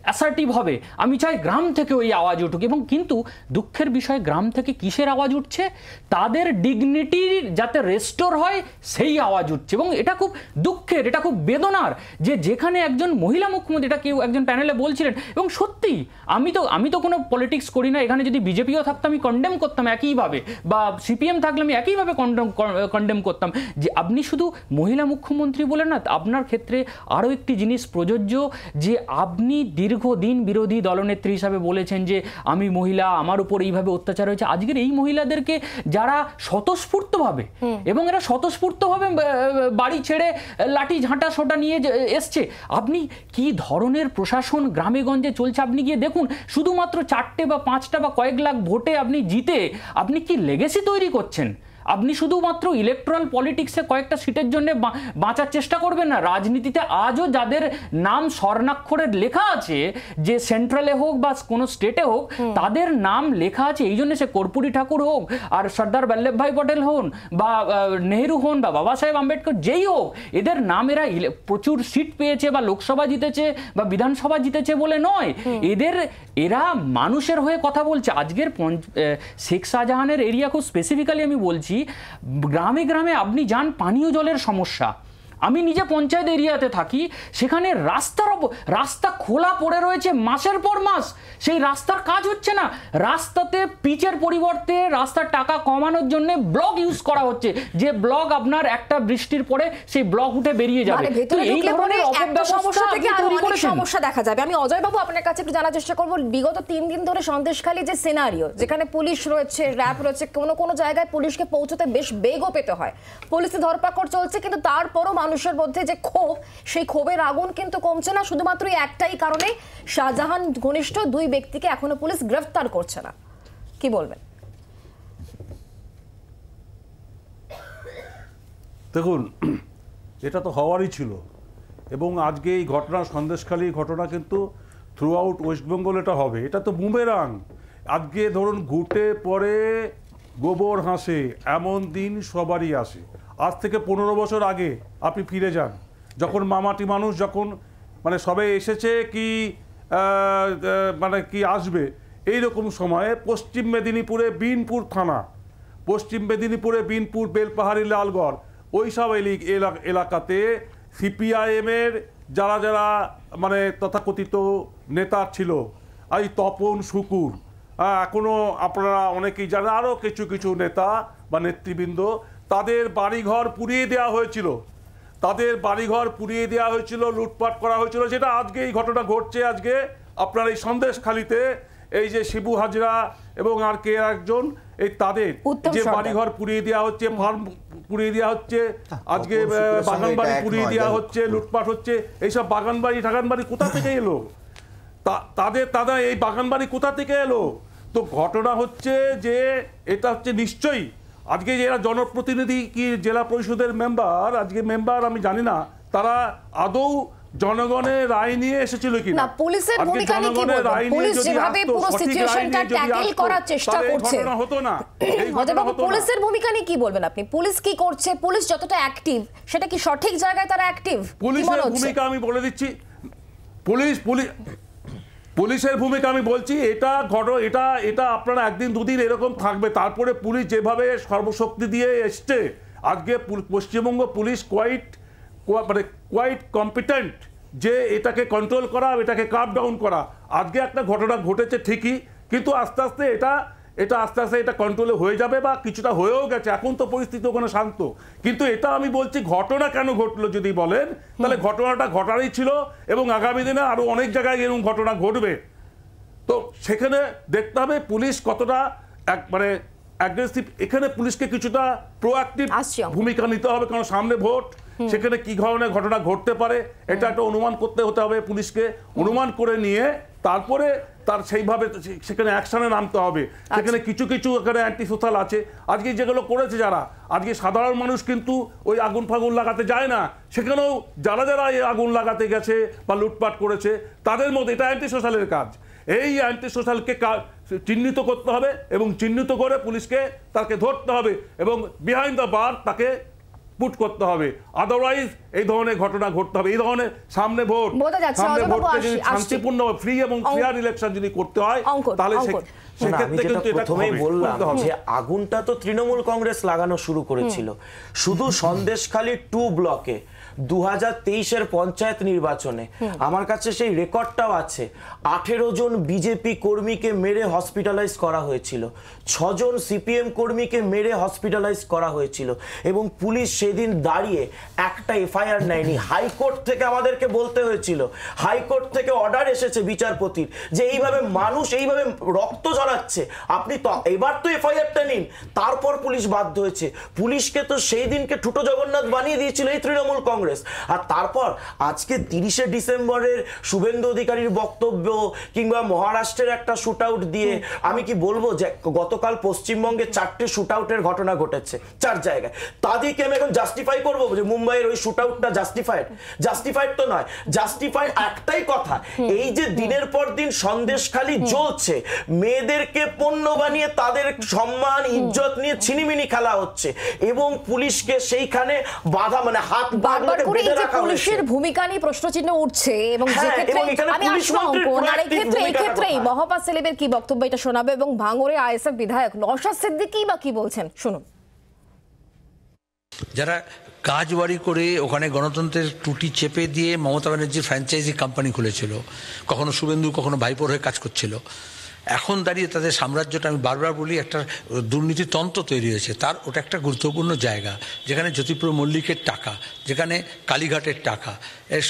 অ্যাসার্টিভ হবে? আমি চাই গ্রাম থেকে ওই আওয়াজ উঠুক। এবং কিন্তু দুঃখের বিষয়, গ্রাম থেকে কিসের আওয়াজ উঠছে? তাদের ডিগনিটি যাতে রেস্টোর হয় সেই আওয়াজ উঠছে। এবং এটা খুব দুঃখের, এটা খুব বেদনার যে যেখানে একজন মহিলা মুখ্যমন্ত্রী, এটা কেউ একজন প্যানেলে বলছিলেন, এবং সত্যি আমি তো কোনো পলিটিক্স করি না, এখানে যদি বিজেপিও থাকতো আমি কন্ডেম করতাম একইভাবে, বা সিপিএম থাকলে আমি একইভাবে কন্ডেম করতাম। যে আপনি শুধু মহিলা মুখ্যমন্ত্রী বলে না, আপনার ক্ষেত্রে আরও একটি জিনিস প্রযোজ্য, যে আপনি দীর্ঘদিন বিরোধী দলনেত্রী হিসাবে বলেছেন যে আমি মহিলা, আমার উপর এইভাবে অত্যাচার হয়েছে। আজকের এই মহিলাদেরকে যারা স্বতঃস্ফূর্তভাবে, এবং এরা স্বতঃস্ফূর্তভাবে বাড়ি ছেড়ে লাঠি ঝাঁটা সোটা নিয়ে এসছে, আপনি কি ধরনের প্রশাসন গ্রামে গঞ্জে চলছে আপনি গিয়ে দেখুন। শুধুমাত্র 4টে বা 5টা বা কয়েক লাখ ভোটে আপনি জিতে আপনি কি লেগেসি তৈরি করছেন? আপনি শুধুমাত্র ইলেকট্রাল পলিটিক্সে কয়েকটা সিটের জন্য বাঁচার চেষ্টা করবেন না। রাজনীতিতে আজও যাদের নাম স্বর্ণাক্ষরে লেখা আছে, যে সেন্ট্রালে হোক বা কোনো স্টেটে হোক, তাদের নাম লেখা আছে। এই জন্য সে কর্পূরী ঠাকুর হোক, আর সর্দার বল্লভভাই পটেল হন, বা নেহেরু হন, বা বাবা সাহেব আম্বেদকর, যেই হোক, এদের নাম এরা প্রচুর সিট পেয়েছে বা লোকসভা জিতেছে বা বিধানসভা জিতেছে বলে নয়। এরা মানুষের হয়ে কথা বলছে। আজকের শেখ শাহজাহানের এরিয়া খুব স্পেসিফিক্যালি আমি বলছি, গ্রামে গ্রামে আপনি যান, পানীয় জলের সমস্যা। আমি নিজে পঞ্চায়েত এরিয়াতে থাকি, সেখানে রাস্তা খোলা পড়ে রয়েছে মাসের পর মাস, সেই রাস্তার কাজ হচ্ছে না। রাস্তাতে পিচের পরিবর্তে রাস্তার টাকা কমানোর জন্য ব্লক ইউজ করা হচ্ছে, যে ব্লক আপনার একটা বৃষ্টির পরে সেই ব্লক উঠে বেরিয়ে যাবে। তো এই ধরনের সমস্যা দেখা যাবে। আমি অজয় বাবু আপনার কাছে একটু জানার চেষ্টা করবো, বিগত 3 দিন ধরে সন্দেশখালী যে সিনারিও, যেখানে পুলিশ রয়েছে, র্যাব রয়েছে, কোনো জায়গায় পুলিশকে পৌঁছতে বেশ বেগও পেতে হয়, পুলিশের ধরপাকড় চলছে, কিন্তু তারপরও মানুষের মধ্যে যে ক্ষোভ, সেই ক্ষোভের আগুন কিন্তু কমছে না। শুধুমাত্র একটাই কারণে, শাহজাহান ঘনিষ্ঠ 2 ব্যক্তিকে এখনো পুলিশ গ্রেফতার করছে না। কি বলবেন? দেখুন, এটা তো হওয়ারই ছিল, এবং আজকে এই ঘটনা, সন্দেশখালী ঘটনা কিন্তু থ্রু আউট ওয়েস্ট বেঙ্গল এটা হবে। এটা তো বুমেরাং। আজকে ধরুন ঘুটে পরে গোবর হাসে এমন দিন সবারই আসে। আজ থেকে 15 বছর আগে আপনি ফিরে যান, যখন মামাটি মানুষ যখন মানে সবে এসেছে কি মানে কি আসবে, এইরকম সময়ে পশ্চিম মেদিনীপুরে বিনপুর থানা, পশ্চিম মেদিনীপুরে বিনপুর, বেলপাহাড়ি, লালগড়, ওই সব এলাকাতে সিপিআইএমের যারা যারা মানে তথাকথিত নেতা ছিল, এই তপন, শুকুর, এখনও আপনারা অনেকেই জানেন, আরও কিছু কিছু নেতা বা নেতৃবৃন্দ, তাদের বাড়িঘর পুড়িয়ে দেওয়া হয়েছিল, তাদের বাড়িঘর পুড়িয়ে দেওয়া হয়েছিল, লুটপাট করা হয়েছিল, যেটা আজকে এই ঘটনা ঘটছে। আজকে আপনার এই সন্দেশখালিতে এই যে শিবু হাজরা এবং আর কে একজন, এই তাদের যে বাড়িঘর পুড়িয়ে দেওয়া হচ্ছে, ফার্ম পুড়িয়ে দেওয়া হচ্ছে, আজকে বাগানবাড়ি পুড়িয়ে দেওয়া হচ্ছে, লুটপাট হচ্ছে, এইসব বাগানবাড়ি ঠাগানবাড়ি কোথা থেকে এলো? তাদের এই বাগানবাড়ি কোথা থেকে এলো? তো ঘটনা হচ্ছে যে এটা হচ্ছে নিশ্চয়ই আজকে যারা জনপ্রতিনিধি কি জেলা পরিষদের মেম্বার, আজকে মেম্বার আমি জানি না তারা আদৌ জনগণের রায় নিয়ে এসেছিল কিনা। পুলিশের ভূমিকা কি বলবেন? পুলিশ যেভাবে পুরো সিচুয়েশনটা ট্যাকেল করার চেষ্টা করছে, হতো না। পুলিশের ভূমিকা নিয়ে কি বলবেন আপনি? পুলিশ কি করছে? পুলিশ যতটা অ্যাক্টিভ, সেটা কি সঠিক জায়গায় তারা অ্যাক্টিভ? পুলিশের ভূমিকা আমি বলে দিচ্ছি, পুলিশের ভূমিকা আমি বলছি, এটা আপনারা একদিন দুদিন এরকম থাকবে, তারপরে পুলিশ যেভাবে সর্বশক্তি দিয়ে এসছে, আজকে পশ্চিমবঙ্গ পুলিশ কোয়াইট কম্পিটেন্ট যে এটাকে কন্ট্রোল করা, এটাকে কাপ ডাউন করা। আজকে একটা ঘটনা ঘটেছে ঠিকই, কিন্তু আস্তে আস্তে এটা কন্ট্রোলে হয়ে যাবে বা কিছুটা হয়েও গেছে, এখন তো পরিস্থিতি ওখানে শান্ত। কিন্তু এটা আমি বলছি ঘটনা কেন ঘটলো যদি বলেন, তাহলে ঘটনাটা ঘটারই ছিল এবং আগামী দিনে আরো অনেক জায়গায় এরকম ঘটনা ঘটবে। তো সেখানে দেখতে হবে পুলিশ কতটা মানে অ্যাগ্রেসিভ। এখানে পুলিশকে কিছুটা প্রোঅ্যাক্টিভ ভূমিকা নিতে হবে, কারণ সামনে ভোট, সেখানে কি ধরনের ঘটনা ঘটতে পারে এটা একটা অনুমান করতে হতে হবে পুলিশকে। অনুমান করে নিয়ে তারপরে তার সেইভাবে সেখানে অ্যাকশনে নামতে হবে। সেখানে কিছু কিছু এখানে অ্যান্টি সোশ্যাল আছে, আজকে যেগুলো করেছে যারা, আজকে সাধারণ মানুষ কিন্তু ওই আগুন ফাগুন লাগাতে যায় না, সেখানেও যারা যারা এই আগুন লাগাতে গেছে বা লুটপাট করেছে তাদের মধ্যে এটা অ্যান্টি সোশ্যালের কাজ। এই অ্যান্টি সোশ্যালকে চিহ্নিত করতে হবে এবং চিহ্নিত করে পুলিশকে তাকে ধরতে হবে এবং বিহাইন্ড দ্য বার তাকে পুট করতে হবে। আদারওয়াইজ এই ধরনের ঘটনা ঘটতে হবে। এই ধরনের সামনে ভোটকে যদি শান্তিপূর্ণ ফ্রি এবং ফেয়ার ইলেকশন যদি করতে হয়, তাহলে প্রথমেই বললাম যে আগুনটা তো তৃণমূল কংগ্রেস লাগানো শুরু করেছিল। শুধু সন্দেশখালী 2 ব্লকে 2023-এর পঞ্চায়েত নির্বাচনে আমার কাছে সেই রেকর্ডটাও আছে, 18 জন বিজেপি কর্মীকে মেরে হসপিটালাইজ করা হয়েছিল, 6 জন সিপিএম কর্মীকে মেরে হসপিটালাইজ করা হয়েছিল এবং পুলিশ সেদিন দাঁড়িয়ে একটা এফআইআর নেয়নি। হাইকোর্ট থেকে আমাদেরকে বলতে হয়েছিল, হাইকোর্ট থেকে অর্ডার এসেছে বিচারপতির যে এইভাবে মানুষ এইভাবে রক্ত ঝরাচ্ছে, আপনি তো এবার তো এফআইআরটা নিন। তারপর পুলিশ বাধ্য হয়েছে। পুলিশকে তো সেই দিনকে ঠুটো জগন্নাথ বানিয়ে দিয়েছিল এই তৃণমূল কংগ্রেস। আর তারপর আজকে 30শে ডিসেম্বরের শুভেন্দু অধিকারীর বক্তব্য কিংবা মহারাষ্ট্রের একটা শুট আউট দিয়ে আমি কি বলবো যে গতকাল পশ্চিমবঙ্গে 4টে শুট আউটের ঘটনা ঘটেছে 4 জায়গায়, তাদেরকে আমি এখন জাস্টিফাই করবো যে মুম্বাইয়ের ওই শুট আউটটা জাস্টিফাইড তো নয়। জাস্টিফাইড একটাই কথা, এই যে দিনের পর দিন সন্দেশখালী জ্বলছে, মেয়েদেরকে পণ্য বানিয়ে তাদের সম্মান ইজ্জত নিয়ে ছিনিমিনি খেলা হচ্ছে এবং পুলিশকে সেইখানে বাধা মানে হাত বারবার করে এই যে পুলিশের ভূমিকা নিয়ে প্রশ্নচিহ্ন উঠছে এবং যে ক্ষেত্রে আমি এই ক্ষেত্রে মহাপাস সেলিমের কি বক্তব্য এটা শোনাবে এবং ভাঙড়ে আইএসএফ বিধায়ক নওশাদ সিদ্দিকী বা কি বলছেন শুনুন। যারা কাজ বাড়ি করে ওখানে গণতন্ত্রের টুটি চেপে দিয়ে মমতা ব্যানার্জির ফ্র্যাঞ্চাইজি কোম্পানি খুলেছিল, কখনো শুভেন্দু কখনো ভাইপোর হয়ে কাজ করছিল, এখন দাঁড়িয়ে তাদের সাম্রাজ্যটা আমি বারবার বলি একটা দুর্নীতিতন্ত্র তৈরি হয়েছে। তার ওটা একটা গুরুত্বপূর্ণ জায়গা যেখানে জ্যোতিপ্রিয় মল্লিকের টাকা, যেখানে কালীঘাটের টাকা,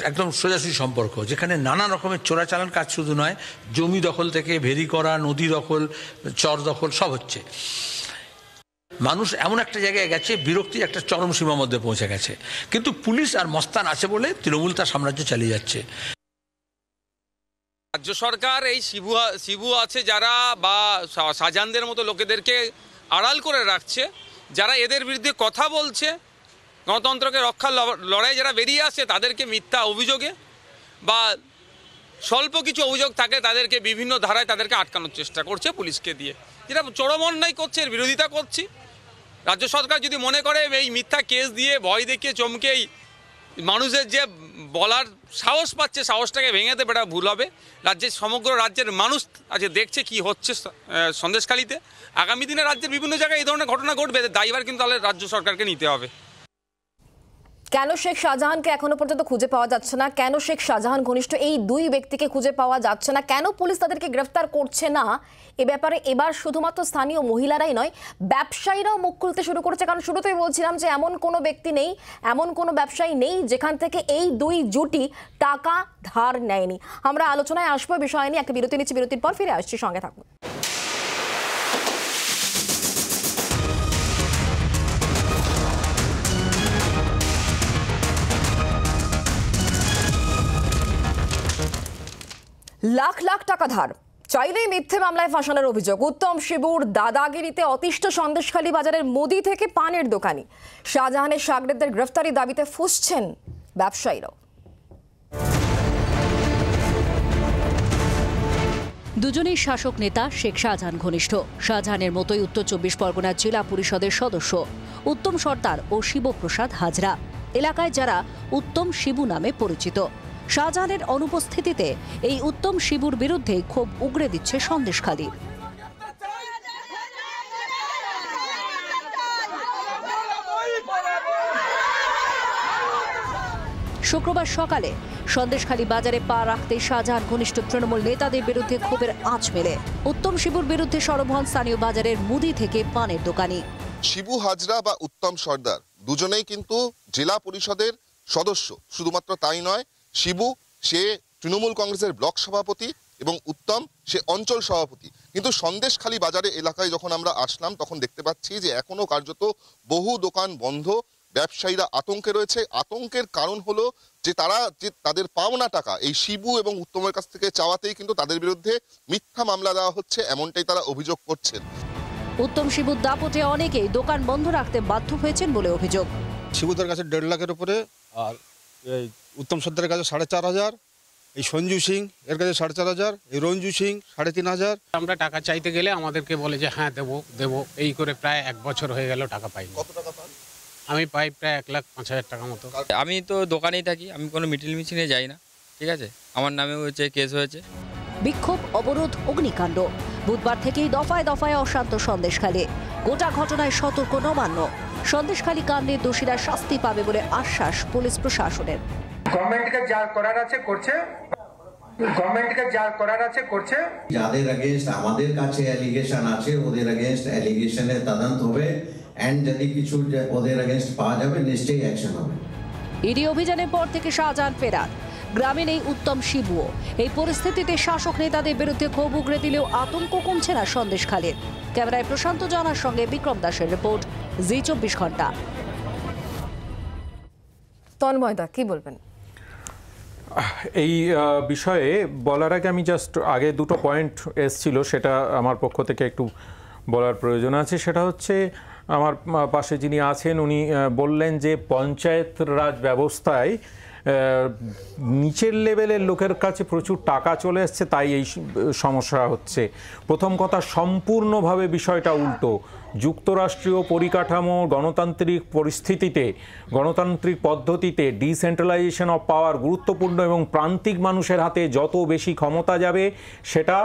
একদম সোজাসুজি সম্পর্ক, যেখানে নানা রকমের চোরাচালান কাজ শুধু নয়, জমি দখল থেকে ভেরি করা, নদী দখল, চর দখল সব হচ্ছে। মানুষ এমন একটা জায়গায় গেছে, বিরক্তি একটা চরম সীমার মধ্যে পৌঁছে গেছে, কিন্তু পুলিশ আর মস্তান আছে বলে তৃণমূল তার সাম্রাজ্য চালিয়ে যাচ্ছে। রাজ্য সরকার এই শিবু আছে যারা বা শাহজাহানদের মতো লোকেদেরকে আড়াল করে রাখছে, যারা এদের বিরুদ্ধে কথা বলছে, গণতন্ত্রকে রক্ষার লড়াই যারা বেরিয়ে আসছে তাদেরকে মিথ্যা অভিযোগে বা স্বল্প কিছু অভিযোগ থাকে তাদেরকে বিভিন্ন ধারায় তাদেরকে আটকানোর চেষ্টা করছে পুলিশকে দিয়ে, যেটা চরম অন্যায় করছে, এর বিরোধিতা করছি। রাজ্য সরকার যদি মনে করে এই মিথ্যা কেস দিয়ে ভয় দেখিয়ে চমকেই মানুষের যে বলার সাহস পাচ্ছে, সাহসটাকে ভেঙে দেবে, এটা ভুল হবে। সমগ্র রাজ্যের মানুষ আজকে দেখছে কি হচ্ছে সন্দেশখালীতে। আগামী দিনে রাজ্যের বিভিন্ন জায়গায় এই ধরনের ঘটনা ঘটবে, দায়ভার কিন্তু তাহলে রাজ্য সরকারকে নিতে হবে। কেন শেখ শাহজাহানকে এখনো পর্যন্ত খুঁজে পাওয়া যাচ্ছে না? কেন শেখ শাহজাহান ঘনিষ্ঠ এই দুই ব্যক্তিকে খুঁজে পাওয়া যাচ্ছে না? কেন পুলিশ তাদেরকে গ্রেফতার করছে না? এ ব্যাপারে এবার শুধুমাত্র স্থানীয় মহিলারাই নয়, ব্যবসায়ীরাও মুখ খুলতে শুরু করেছে। কারণ শুরুতেই বলছিলাম যে এমন কোনো ব্যক্তি নেই, এমন কোনো ব্যবসায়ী নেই যেখান থেকে এই দুই জুটি টাকা ধার নেয়নি। আমরা আলোচনায় আসবো বিষয় নিয়ে, একটা বিরতি নিচ্ছি, বিরতির পর ফিরে আসছি, সঙ্গে থাকুন। লাখ লাখ টাকা ধার চাইলেই মিথ্যে মামলায় ফাঁসানোর অভিযোগ। উত্তম শিবুর দাদাগিরিতে অতিষ্ঠ সন্দেশখালী বাজারের মুদি থেকে পানের দোকানি। শাহজাহানের শাগরেদদের গ্রেফতারি দাবিতে ফুঁসছেন ব্যবসায়ীরাও। দুজনেই শাসক নেতা শেখ শাহজাহান ঘনিষ্ঠ। শাহজাহানের মতোই উত্তর 24 পরগনার জেলা পরিষদের সদস্য উত্তম সর্দার ও শিবপ্রসাদ হাজরা, এলাকায় যারা উত্তম শিবু নামে পরিচিত। শাহজাহানের অনুপস্থিতিতে এই উত্তম শিবুর বিরুদ্ধে ক্ষোভ উগরে দিচ্ছে সন্দেশখালী। শুক্রবার সকালে সন্দেশখালী বাজারে পা রাখতে শাহজাহান ঘনিষ্ঠ তৃণমূল নেতাদের বিরুদ্ধে ক্ষোভের আঁচ মেলে। উত্তম শিবুর বিরুদ্ধে সরব হন স্থানীয় বাজারের মুদি থেকে পানের দোকানি। শিবু হাজরা বা উত্তম সর্দার দুজনেই কিন্তু জেলা পরিষদের সদস্য। শুধুমাত্র তাই নয়, শিবু সে তৃণমূল কংগ্রেসের ব্লক সভাপতি এবং উত্তম সে অঞ্চল সভাপতি। কিন্তু সন্দেশখালী বাজারে এলাকায় যখন আমরা আসলাম তখন দেখতে পাচ্ছি যে এখনো কার্যত বহু দোকান বন্ধ, ব্যবসায়ীরা আতঙ্কে রয়েছে। আতঙ্কের কারণ হলো যে তারা যে তাদের পাওনা টাকা এই শিবু এবং উত্তমের কাছ থেকে চাওয়াতেই কিন্তু তাদের বিরুদ্ধে মিথ্যা মামলা দেওয়া হচ্ছে, এমনটাই তারা অভিযোগ করছেন। উত্তম শিবুর দাপটে অনেকেই দোকান বন্ধ রাখতে বাধ্য হয়েছেন বলে অভিযোগ। শিবুদের কাছে 1.5 লাখের উপরে, আর এই উত্তম সর্দারের কাছে 4,500, এই সঞ্জু সিং এর কাছে 4,500, এই রঞ্জু সিং 3,500। আমরা টাকা চাইতে গেলে আমাদেরকে বলে যে হ্যাঁ দেবো, এই করে প্রায় 1 বছর হয়ে গেল, টাকা পাইনি। কত টাকা পান? আমি পাই প্রায় 1,05,000 টাকা মতো। আমি তো দোকানেই থাকি, আমি কোনো মিটিল মিছিলে যাই না, ঠিক আছে? আমার নামে হচ্ছে কেস হয়েছে। বিক্ষোভ, অবরোধ, অগ্নিকাণ্ড। বুধবার থেকেই দফায় দফায় অশান্ত সন্দেশখালী। গোটা ঘটনায় সতর্ক নবান্ন। সন্দেশখালী কাণ্ডের দোষীরা শাস্তি পাবে বলে আশ্বাস পুলিশ প্রশাসনের। গভর্নমেন্টকে যা করার আছে করছে, গভর্নমেন্টকে যা করার আছে করছে। যাদের এগেইনস্ট আমাদের কাছে অ্যালিগেশন আছে ওদের এগেইনস্ট অ্যালিগেশনের তদন্ত হবে, এন্ড যদি কিছু ওদের এগেইনস্ট পাওয়া যাবে নিশ্চয়ই অ্যাকশন হবে। ইডি অভিযানের পর থেকে শাহজাহান ফেরার। গ্রামে নেই উত্তম শিবুও। এই পরিস্থিতিতে শাসক নেতাদের বিরুদ্ধে ক্ষোভ উগরে দিলেও আতঙ্ক কমছে না সন্দেশখালীর। ক্যামেরায় প্রশান্ত জানার সঙ্গে বিক্রম দাসের রিপোর্ট, জি 24 ঘন্টা। তন্ময়দা কি বলবেন এই বিষয়ে? বলার আগে আমি জাস্ট আগে দুটো পয়েন্ট এসছিল, সেটা আমার পক্ষ থেকে একটু বলার প্রয়োজন আছে। সেটা হচ্ছে আমার পাশে যিনি আছেন উনি বললেন যে পঞ্চায়েত রাজ ব্যবস্থায় নিচের লেভেলের লোকের কাছে প্রচুর টাকা চলে এসছে, তাই এই সমস্যা হচ্ছে। প্রথম কথা, সম্পূর্ণভাবে বিষয়টা উল্টো। যুক্তরাষ্ট্রীয় পরিকাঠামো, গণতান্ত্রিক পরিস্থিতিতে, গণতান্ত্রিক পদ্ধতিতে ডিসেন্ট্রালাইজেশন অফ পাওয়ার গুরুত্বপূর্ণ এবং প্রান্তিক মানুষের হাতে যত বেশি ক্ষমতা যাবে সেটা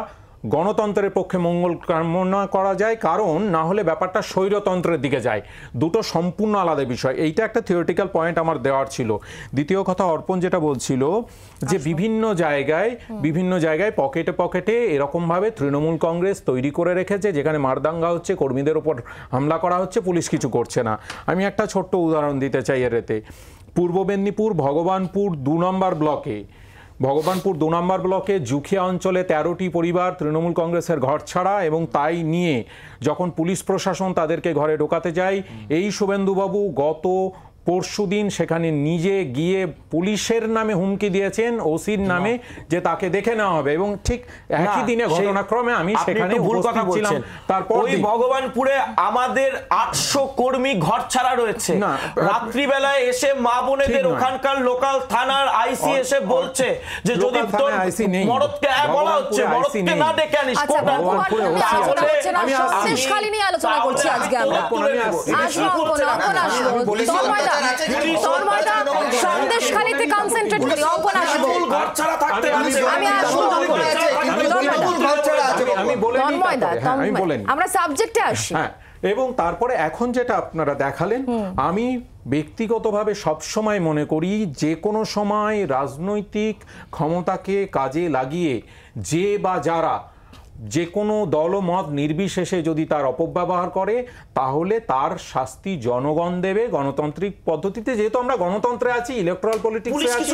গণতন্ত্রের পক্ষে মঙ্গল কামনা করা যায়, কারণ না হলে ব্যাপারটা স্বৈরতন্ত্রের দিকে যায়। দুটো সম্পূর্ণ আলাদা বিষয়। এইটা একটা থিওরিটিক্যাল পয়েন্ট আমার দেওয়ার ছিল। দ্বিতীয় কথা, অর্পণ যেটা বলছিল যে বিভিন্ন জায়গায় পকেটে পকেটে এরকমভাবে তৃণমূল কংগ্রেস তৈরি করে রেখেছে, যেখানে মারদাঙ্গা হচ্ছে, কর্মীদের ওপর হামলা করা হচ্ছে, পুলিশ কিছু করছে না। আমি একটা ছোট্ট উদাহরণ দিতে চাই এতে। পূর্ব মেদিনীপুর ভগবানপুর 2 নম্বর ব্লকে জুখিয়া অঞ্চলে 13টি পরিবার তৃণমূল কংগ্রেসের ঘর ছাড়া, এবং তাই নিয়ে যখন পুলিশ প্রশাসন তাদেরকে ঘরে ঢোকাতে যায়, এই শুভেন্দুবাবু গত পরশুদিন সেখানে নিজে গিয়ে পুলিশের নামে হুমকি দিয়েছেন, ওসির নামে, যে তাকে দেখে নেওয়া হবে, এবং ঠিক একই দিনে ঘটনাক্রমে আমি সেখানে ভুল কথা বলছেন। তারপর ওই ভগবানপুরে আমাদের 800 কর্মী ঘর ছাড়া রয়েছে। রাত্রিবেলায় এসে মা বোনেদের ওখানকার লোকাল থানার আইসি এসে বলছে যে যদি তোর মরদকে বলা হচ্ছে মরদকে না ডেকে আনিস কোটা। আমি সন্দেশখালী নিয়ে আলোচনা করছি আজকে আমরা। সন্দেশখালীতে কনসেন্ট্রেট করি, অঙ্কন আসবো। আমরা সাবজেক্টে আসি। এবং তারপরে এখন যেটা আপনারা দেখালেন, আমি ব্যক্তিগতভাবে সবসময় মনে করি যে কোনো সময় রাজনৈতিক ক্ষমতাকে কাজে লাগিয়ে যে বা যারা যে কোনো দলমত নির্বিশেষে যদি তার অপব্যবহার করে, তাহলে তার শাস্তি জনগণ দেবে গণতান্ত্রিক পদ্ধতিতে। যেহেতু আমরা গণতন্ত্রে আছি, ইলেকট্রাল পলিটিক্সে আছি,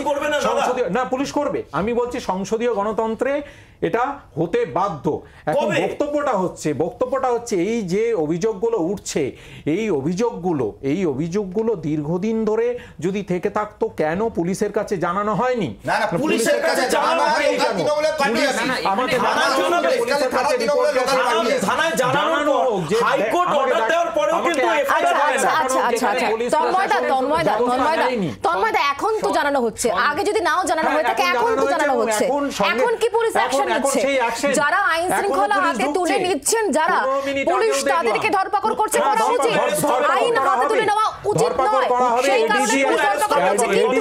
না পুলিশ করবে। আমি বলছি সংসদীয় গণতন্ত্রে এটা হতে বাধ্য। এখন বক্তব্যটা হচ্ছে এই যে অভিযোগগুলো উঠছে, এই অভিযোগগুলো দীর্ঘদিন ধরে যদি থেকে থাকতো, কেন পুলিশের কাছে জানানো হয়নি? পুলিশের কাছে জানানো হয়নি। আমাদের হাইকোর্ট অর্ডার দেওয়ার পরেও কিন্তু তন্ময়দা এখন তো জানানো হচ্ছে, আগে যদি নাও জানানো হয়ে থাকে এখন তো জানানো হচ্ছে। এখন কি পুলিশ অ্যাকশন নিচ্ছে? যারা আইন শৃঙ্খলা হাতে তুলে নিচ্ছেন, যারা পুলিশ তাদেরকে ধরপাকড় করছে, করা উচিত। আইন হাতে তুলে নেওয়া উচিত নয়, সেই কারণে পুলিশ ধরপাকড় করছে। কিন্তু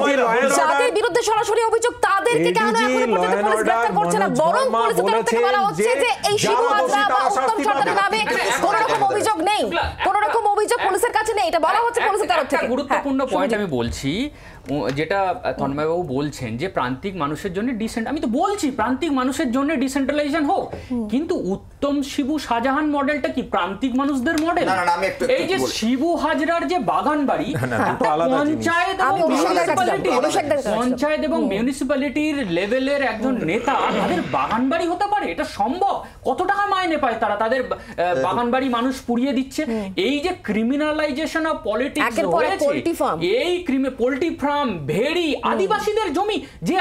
যাদের বিরুদ্ধে সরাসরি অভিযোগ তাদেরকে কেন এখনো পর্যন্ত পুলিশ গ্রেফতার করছে না? বরং পুলিশের তরফ থেকে বলা হচ্ছে যে এই শিবু হাজরা বা উত্তম সরকারের নামে কোনো রকম অভিযোগ নেই, কোনো রকম অভিযোগ পুলিশের কাছে নেই, এটা বলা হচ্ছে পুলিশের তরফ থেকে। গুরুত্বপূর্ণ পয়েন্ট আমি বলছি, যেটা তন্ময়বাবু বলছেন যে প্রান্তিক মানুষের জন্য আমি তো বলছি প্রান্তিক মানুষের জন্য ডিসেন্ট্রালাইজেশন হোক, কিন্তু উত্তম শিবু শাহজাহান মডেলটা কি প্রান্তিক মানুষদের মডেল? এই যে শিবু হাজরার যে বাগান বাড়ি, পঞ্চায়েত এবং মিউনিসিপ্যালিটির লেভেলের একজন নেতা তাদের বাগান বাড়ি হতে পারে? এটা সম্ভব? কত টাকা মাইনে পায় তারা? তাদের বাগান বাড়ি মানুষ পুড়িয়ে দিচ্ছে। এই যে ক্রিমিনালাইজেশন অফ পলিটিক্স হয়েছে, এই পোল্ট্রি ফার্ম, ভেড়ি, আদিবাসীদের জমি, যে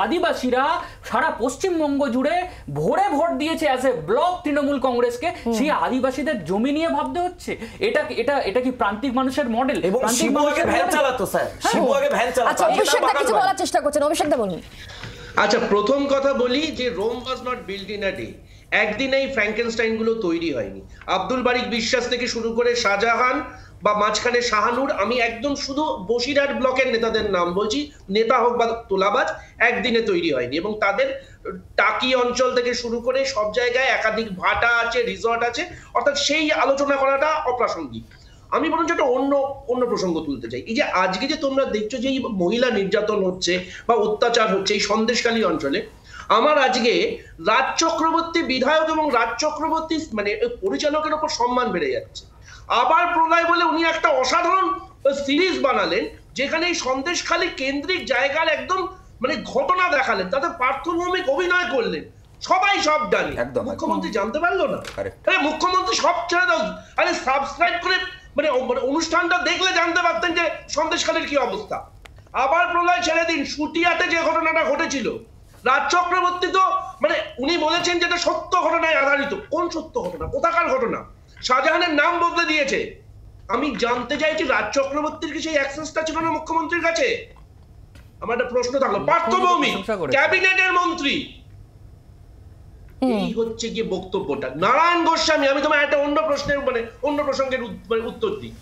আদিবাসীরা সারা পশ্চিমবঙ্গ জুড়ে ভোরে ভোট দিয়েছে অ্যাজ এ ব্লক তৃণমূল কংগ্রেসকে, সেই আদিবাসীদের জমি নিয়ে ভাবতে হচ্ছে। এটা কি প্রান্তিক মানুষের মডেল? আচ্ছা, প্রথম কথা বলি যে Rome was not built in a day. একদিনেই ফ্র্যাঙ্কেনস্টাইন গুলো তৈরি হয়নি। আব্দুল বারিক বিশ্বাস থেকে শুরু করে শাহজাহান বা মাঝখানে শাহানুর, আমি একদম শুধু বসিরহাট ব্লকের নেতাদের নাম বলছি, নেতা হোক বা তোলাবাজ, একদিনে তৈরি হয়নি। এবং তাদের টাকি অঞ্চল থেকে শুরু করে সব জায়গায় একাধিক ভাটা আছে, রিসর্ট আছে, অর্থাৎ সেই আলোচনা করাটা অপ্রাসঙ্গিক। আমি বরঞ্চ একটা অন্য প্রসঙ্গ তুলতে চাই। এই যে আজকে যে তোমরা দেখছো যে এই মহিলা নির্যাতন হচ্ছে বা অত্যাচার হচ্ছে এই সন্দেশখালী অঞ্চলে, আমার আজকে রাজ চক্রবর্তী বিধায়ক এবং রাজ চক্রবর্তী মানে পরিচালকের ওপর সম্মান বেড়ে যাচ্ছে। আবার প্রলয় বলে উনি একটা অসাধারণ সিরিজ বানালেন, যেখানে এই সন্দেশখালী কেন্দ্রিক জায়গার একদম মানে ঘটনা দেখালেন, তাতে পার্থভৌমিক অভিনয় করলেন, সবাই সব জানে। মুখ্যমন্ত্রী জানতে পারলো না? আরে মুখ্যমন্ত্রী সব ছেড়ে দাও, আরে সাবস্ক্রাইব করে মানে অনুষ্ঠানটা দেখলে জানতে পারতেন যে সন্দেশখালীর কি অবস্থা। আবার প্রলয় ছেড়ে দিন, শুটিয়াতে যে ঘটনাটা ঘটেছিল, রাজ চক্রবর্তী তো মানে উনি বলেছেন যেটা সত্য ঘটনায় আধারিত। কোন সত্য ঘটনা? কোথাকার ঘটনা? শাহজাহানের নাম বদলে দিয়েছে। আমি জানতে চাইছি রাজ চক্রবর্তীর কি সেই অ্যাক্সেসটা ছিল না মুখ্যমন্ত্রীর কাছে? আমার একটা প্রশ্ন থাকলো। পার্থভৌমিক ক্যাবিনেটের মন্ত্রী, এই হচ্ছে গিয়ে বক্তব্যটা। নারায়ণ গোস্বামী, আমি তোমার একটা অন্য প্রসঙ্গের উত্তর দিই।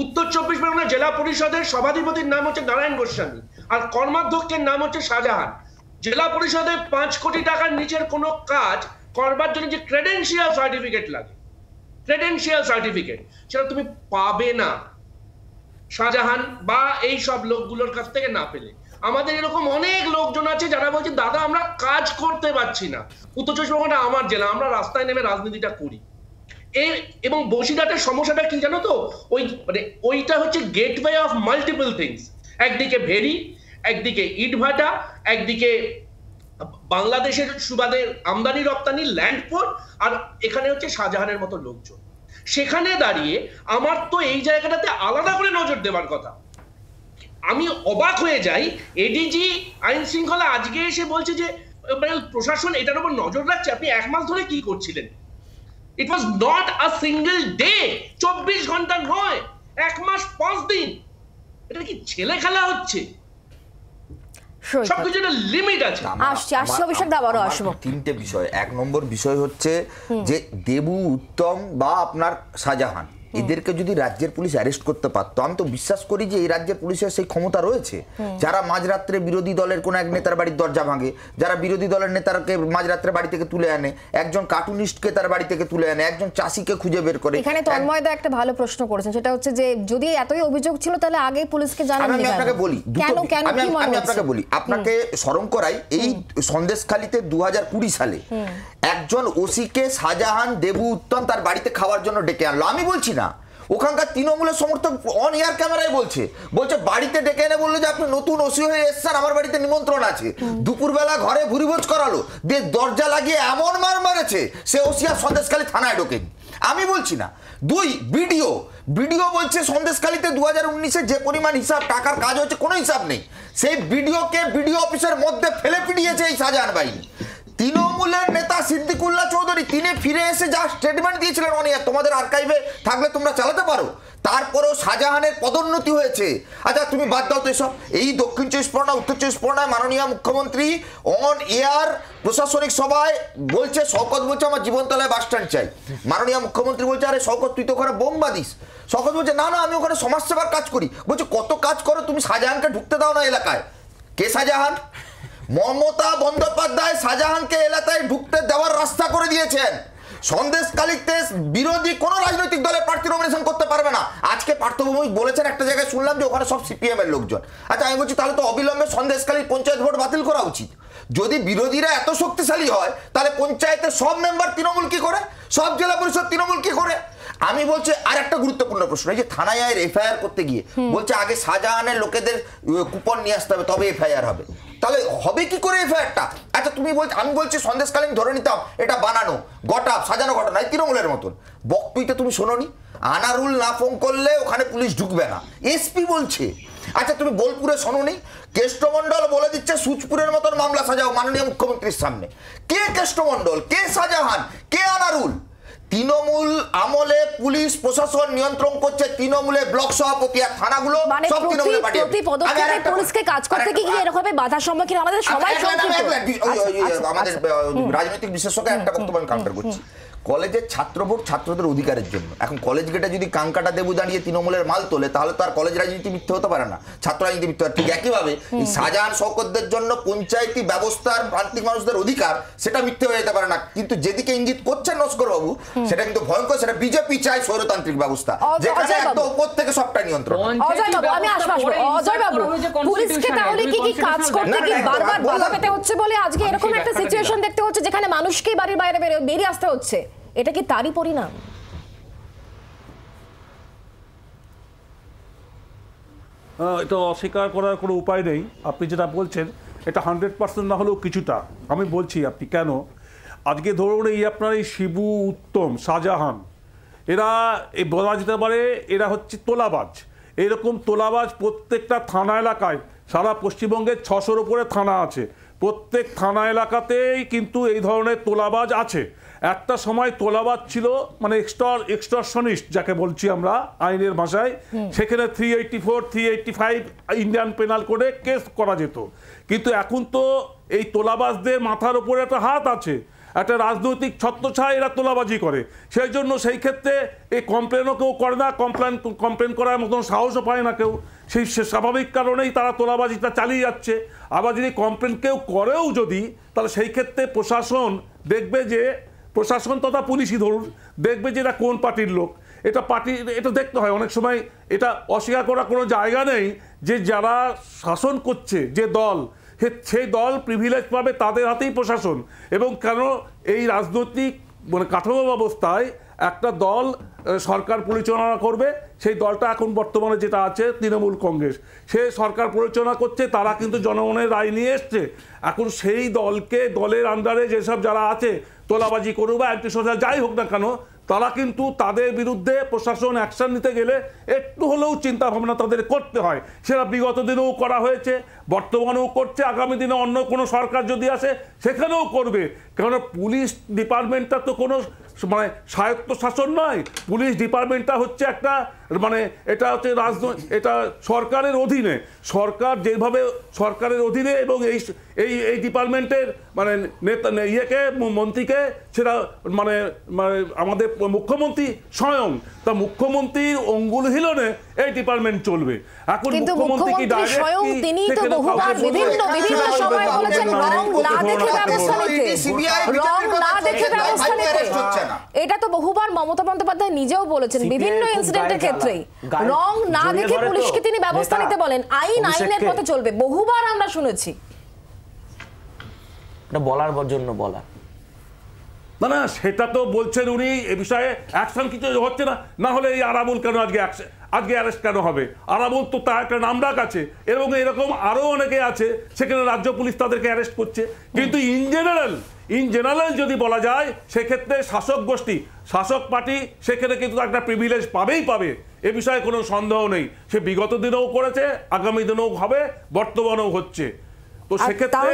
উত্তর 24 পরগনা জেলা পরিষদের সভাধিপতির নাম হচ্ছে নারায়ণ গোস্বামী, আর কর্মাধ্যক্ষের নাম হচ্ছে শাহজাহান। জেলা পরিষদে 5 কোটি টাকার নিচের কোনো কাজ করবার জন্য যে ক্রেডেনশিয়াল সার্টিফিকেট লাগে, ক্রেডেনশিয়াল সার্টিফিকেট, সেটা তুমি পাবে না শাহজাহান বা এই সব লোকগুলোর কাছ থেকে না পেলে। আমাদের এরকম অনেক লোকজন আছে যারা বলছে দাদা আমরা কাজ করতে পারছি না। উত্তর 24 পরগনা আমার জেলা, আমরা রাস্তায় নেমে রাজনীতিটা করি। এবং বসিরহাটের সমস্যাটা কি জানো তো? ওইটা হচ্ছে গেটওয়ে অফ মাল্টিপল থিংস। একদিকে ভেরি, একদিকে ইটভাটা, একদিকে বাংলাদেশের সুবাদে আমদানি রপ্তানি ল্যান্ড পোর্ট, আর এখানে হচ্ছে শাহজাহানের মতো লোকজন। সেখানে দাঁড়িয়ে আমার তো এই জায়গাটাতে আলাদা করে নজর দেওয়ার কথা। আমি অবাক হয়ে যাই, এডিজি আইন শৃঙ্খলা আজকে এসে বলছে যে প্রশাসন এটার উপর নজর রাখছে। আপনি 1 মাস ধরে কি করছিলেন? It was not a single day, 24 ঘন্টা নয়, 1 মাস 5 দিন। এটা কি ছেলে খেলা হচ্ছে? সবকিছু একটা লিমিট আছে। তিনটে বিষয়। 1 নম্বর বিষয় হচ্ছে যে দেবু, উত্তম বা আপনার শাহজাহান, এদেরকে যদি রাজ্যের পুলিশ অ্যারেস্ট করতে পারতো, আমি তো বিশ্বাস করি যে এই রাজ্যের পুলিশের সেই ক্ষমতা রয়েছে, যারা মাঝরাত্রে বিরোধী দলের কোনো এক নেতার বাড়ির দরজা ভাঙে, যারা বিরোধী দলের নেতারকে মাঝরাত্রে বাড়ি থেকে তুলে আনে, একজন কার্টুনিস্টকে তার বাড়ি থেকে তুলে আনে, একজন চাষিকে খুঁজে বের করে। এখানে তন্ময়দা একটা ভালো প্রশ্ন করেছেন, সেটা হচ্ছে যে যদি এতই অভিযোগ ছিল তাহলে আগে পুলিশকে জানানো। আমি আপনাকে বলি, আমি আপনাকে বলি, আপনাকে স্মরণ করাই, এই সন্দেশখালীতে 2020 সালে একজন ওসিকে শাহজাহান, দেবু, উত্তম তার বাড়িতে খাওয়ার জন্য ডেকে আনলো। আমি বলছি না, ওখানকার তৃণমূলের সমর্থক অন এয়ার ক্যামেরায় বলছে বাড়িতে ডেকে এনে বললো যে আপনি নতুন ওসি হয়ে এসছেন, আমার বাড়িতে নিমন্ত্রণ আছে। দুপুরবেলা ঘরে ভুরিভোজ করালো, দিয়ে দরজা লাগিয়ে এমন মার মারেছে সে ওসি আর সন্দেশখালী থানায় ঢোকেনি। আমি বলছি না। 2, ভিডিও বলছে সন্দেশখালীতে 2019-এ যে পরিমাণ হিসাব টাকার কাজ হচ্ছে কোনো হিসাব নেই। সেই ভিডিওকে ভিডিও অফিসের মধ্যে ফেলে পিটিয়েছে এই শাহজাহান বাহিনী। তৃণমূলের নেতা সিদ্দিকুল্লাহ চৌধুরী তিনি ফিরে এসে যা স্টেটমেন্ট দিয়েছিলেন, অনিয়া তোমাদের আর্কাইভে থাকলে তোমরা চালাতে পারো, তারপরেও শাহজাহানের পদোন্নতি হয়েছে। আচ্ছা তুমি বাদ দাও তো এসব। এই দক্ষিণ 24 পরগনা, উত্তর 24 পরগনায় মাননীয় মুখ্যমন্ত্রী অন এয়ার প্রশাসনিক সভায় বলছে, শওকত বলছে আমার জীবনতলায় বাস স্ট্যান্ড চাই। মাননীয় মুখ্যমন্ত্রী বলছে আরে শওকত তুই তো ওখানে বোম বাঁধিস। শওকত বলছে না আমি ওখানে সমাজসেবার কাজ করি। বলছে কত কাজ করো তুমি, শাহজাহানকে ঢুকতে দাও না এলাকায়। কে শাহজাহান? মমতা বন্দ্যোপাধ্যায় শাহজাহানকে এলাকায় ঢুকতে দেওয়ার রাস্তা করে দিয়েছেন। সন্দেশখালীতে বিরোধী কোনো রাজনৈতিক দলের প্রার্থী নমিনেশন করতে পারবে না। আজকে পার্থভৌমিক বলেছেন, একটা জায়গায় শুনলাম যে ওখানে সব সিপিএম এর লোকজন। আচ্ছা আমি বলছি তাহলে তো অবিলম্বে সন্দেশখালীর পঞ্চায়েত ভোট বাতিল করা উচিত। যদি বিরোধীরা এত শক্তিশালী হয় তাহলে পঞ্চায়েতের সব মেম্বার তৃণমূল কি করে, সব জেলা পরিষদ তৃণমূল কি করে? আমি বলছি আর একটা গুরুত্বপূর্ণ প্রশ্ন, এই যে থানায় এফআইআর করতে গিয়ে বলছে আগে শাহজাহানের লোকেদের কুপন নিয়ে আসতে হবে তবে এফআইআর হবে। তাহলে হবে কি করে এফআইআরটা? আচ্ছা তুমি বলছো, আমি বলছি সন্দেশকালীন ধরে নিতাম এটা বানানো গোটা সাজানো ঘটনা, তৃণমূলের মতন। বক্তব্যটা তুমি শোনোনি, আনারুল না ফোন করলে ওখানে পুলিশ ঢুকবে না, এসপি বলছে। আচ্ছা তুমি বোলপুরে শোনোনি, কেষ্টমন্ডল বলে দিচ্ছে সুচপুরের মতন মামলা সাজাও মাননীয় মুখ্যমন্ত্রীর সামনে। কে কেষ্টমন্ডল, কে শাহজাহান, কে আনারুল? তৃণমূল আমলে পুলিশ প্রশাসন নিয়ন্ত্রণ করছে, তৃণমূলের ব্লক সভাপতি আর থানাগুলো সব তৃণমূলে পাঠিয়ে। প্রতি পদক্ষেপে পুলিশকে কাজ করতে কি এরকম বাধার সম্মুখীন আমাদের সবাই। আমাদের রাজনৈতিক বিশেষজ্ঞ একটা বক্তব্য আমি কাউন্টার করছি। কলেজের ছাত্র ভোট ছাত্রদের অধিকারের জন্য। এখন কলেজ গেটে যদি কাঙ্কাটা দেবু দাঁড়িয়ে তৃণমূলের মাল তোলে তাহলে তো আর কলেজ রাজনীতি মিথ্যে হতে পারে না, ছাত্র রাজনীতি মিথ্যে হয়। ঠিক একইভাবে এই শাহজাহান শওকতদের জন্য পঞ্চায়েতি ব্যবস্থার প্রান্তিক মানুষদের অধিকার সেটা মিথ্যে হয়ে যেতে পারে না। কিন্তু যেদিকে ইঙ্গিত করছেন নস্কর বাবু সেটা কিন্তু ভয়ঙ্কর, সেটা বিজেপি চায় স্বৈরতান্ত্রিক ব্যবস্থা যেখানে একদম উপর থেকে সবটা নিয়ন্ত্রণ। অজয় বাবু আমি আসবো। অজয় বাবু পুলিশকে তাহলে কি কি কাজ করতে কি বারবার বাধা পেতে হচ্ছে বলে আজকে এরকম একটা সিচুয়েশন দেখতে হচ্ছে যেখানে মানুষকেই বাড়ির বাইরে বেরিয়ে আসতে হচ্ছে? এটা কি তারই পরিণাম? এটা অস্বীকার করার কোনো উপায় নেই। আপনি যেটা বলছেন এটা 100% না হলেও কিছুটা। আমি বলছি আপনি কেন, আজকে ধরুন এই আপনার এই শিবু, উত্তম, শাহজাহান, এরা বলা যেতে পারে এরা হচ্ছে তোলাবাজ। এরকম তোলাবাজ প্রত্যেকটা থানা এলাকায়, সারা পশ্চিমবঙ্গের 600-র উপরে থানা আছে, প্রত্যেক থানা এলাকাতেই কিন্তু এই ধরনের তোলাবাজ আছে। একটা সময় তোলাবাজ ছিল মানে এক্সটর্শনিস্ট যাকে বলছি আমরা আইনের ভাষায়, সেখানে 384, 385 ইন্ডিয়ান পেনাল কোডে কেস করা যেত। কিন্তু এখন তো এই তোলাবাজদের মাথার উপরে একটা হাত আছে, একটা রাজনৈতিক ছত্রছায়া, এরা তোলাবাজি করে। সেই জন্য সেই ক্ষেত্রে এই কমপ্লেনও কেউ করে না, কমপ্লেন করার মতন সাহসও পায় না কেউ। সেই স্বাভাবিক কারণেই তারা তোলাবাজিটা চালিয়ে যাচ্ছে। আবার যদি কমপ্লেন কেউ করেও যদি, তাহলে সেই ক্ষেত্রে প্রশাসন দেখবে যে, প্রশাসন তথা পুলিশই ধরুন, দেখবে যে এটা কোন পার্টির লোক। এটা দেখতে হয়। অনেক সময় এটা অস্বীকার করার কোনো জায়গা নেই যে যারা শাসন করছে যে দল, সেই দল প্রিভিলেজ পাবে, তাদের হাতেই প্রশাসন। এবং কেন এই রাজনৈতিক মানে কাঠামো ব্যবস্থায় একটা দল সরকার পরিচালনা করবে, সেই দলটা এখন বর্তমানে যেটা আছে তৃণমূল কংগ্রেস, সে সরকার পরিচালনা করছে, তারা কিন্তু জনগণের রায় নিয়ে এসছে। এখন সেই দলকে, দলের আন্ডারে যেসব যারা আছে তোলাবাজি করুক বা অ্যান্টি সোশ্যাল যাই হোক না কেন, তারা কিন্তু তাদের বিরুদ্ধে প্রশাসন অ্যাকশন নিতে গেলে একটু হলেও চিন্তা ভাবনা তাদের করতে হয়। সেটা বিগত দিনেও করা হয়েছে, বর্তমানেও করছে, আগামী দিনে অন্য কোনো সরকার যদি আসে সেখানেও করবে। কারণ পুলিশ ডিপার্টমেন্টটা তো কোনো মানে স্বায়ত্ত শাসন নয়। পুলিশ ডিপার্টমেন্টটা হচ্ছে একটা মানে এটা হচ্ছে এটা সরকারের অধীনে, সরকার যেভাবে সরকারের অধীনে, এবং এই ডিপার্টমেন্টের মানে নেতা ইয়েকে মন্ত্রীকে সেটা মানে মানে আমাদের মুখ্যমন্ত্রী স্বয়ং, তা মুখ্যমন্ত্রীর অঙ্গুল হিলনে এই ডিপার্টমেন্ট চলবে। এখন মুখ্যমন্ত্রী কি স্বয়ং তিনি তো বহুবার বিভিন্ন সময় বলেছেন রং না দেখে ব্যবস্থা নিতে, এটা তো বহুবার মমতা বন্দ্যোপাধ্যায় নিজেও বলেছেন বিভিন্ন ইনসিডেন্টের ক্ষেত্রে রং না দেখে পুলিশকে তিনি ব্যবস্থা নিতে বলেন। আইনের পথে চলবে, বহুবার আমরা শুনেছি। বলার জন্য বলা না, সেটা তো বলছেন উনি, এ বিষয়ে অ্যাকশন কিছু হচ্ছে না। না হলে এই আরাবুল কেন আজকে অ্যারেস্ট কেন হবে? আরাবুল তো তার একটা নামডাক আছে, এবং এরকম আরো অনেকে আছে, সেখানে রাজ্য পুলিশ তাদেরকে অ্যারেস্ট করছে। কিন্তু ইন জেনারেল যদি বলা যায়, সেক্ষেত্রে শাসক গোষ্ঠী, শাসক পার্টি সেখানে কিন্তু একটা প্রিভিলেজ পাবে, এ বিষয়ে কোনো সন্দেহ নেই। সে বিগত দিনেও করেছে, আগামী দিনেও হবে, বর্তমানেও হচ্ছে। তো সেক্ষেত্রে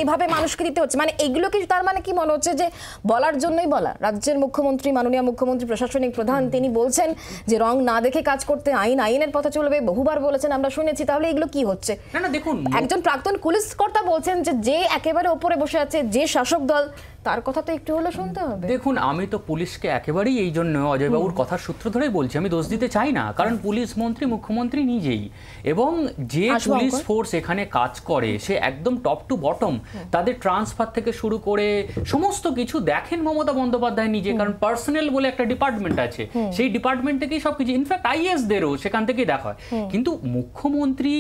এইভাবে মানুষকে দিতে হচ্ছে, মানে এগুলো কি তার মানে কি মনে হচ্ছে যে বলার জন্যই বলা? রাজ্যের মুখ্যমন্ত্রী, মাননীয় মুখ্যমন্ত্রী, প্রশাসনিক প্রধান তিনি বলছেন যে রং না দেখে কাজ করতে, আইনের পথে চলবে, বহুবার বলেছেন, আমরা শুনেছি। তাহলে এগুলো কি হচ্ছে? না দেখুন, একজন প্রাক্তন পুলিশ কর্তা বলছেন যে একেবারে উপরে বসে আছে যে শাসক দল, তার কথা তো একটু হলে শুনতে হবে। দেখুন, আমি তো পুলিশকে একেবারেই এই জন্য অজয়বাবুর কথার সূত্র ধরেই বলছি, আমি দোষ দিতে চাই না, কারণ পুলিশ মন্ত্রী মুখ্যমন্ত্রী নিজেই, এবং যে পুলিশ ফোর্স এখানে কাজ করে সে একদম টপ টু বটম, তাদের ট্রান্সফার থেকে শুরু করে সমস্ত কিছু দেখেন মমতা বন্দ্যোপাধ্যায় নিজে, কারণ পার্সোনাল বলে একটা ডিপার্টমেন্ট আছে, সেই ডিপার্টমেন্ট থেকেই সবকিছু, ইনফ্যাক্ট আইএসদেরও সেখান থেকেই দেখা হয়। কিন্তু মুখ্যমন্ত্রী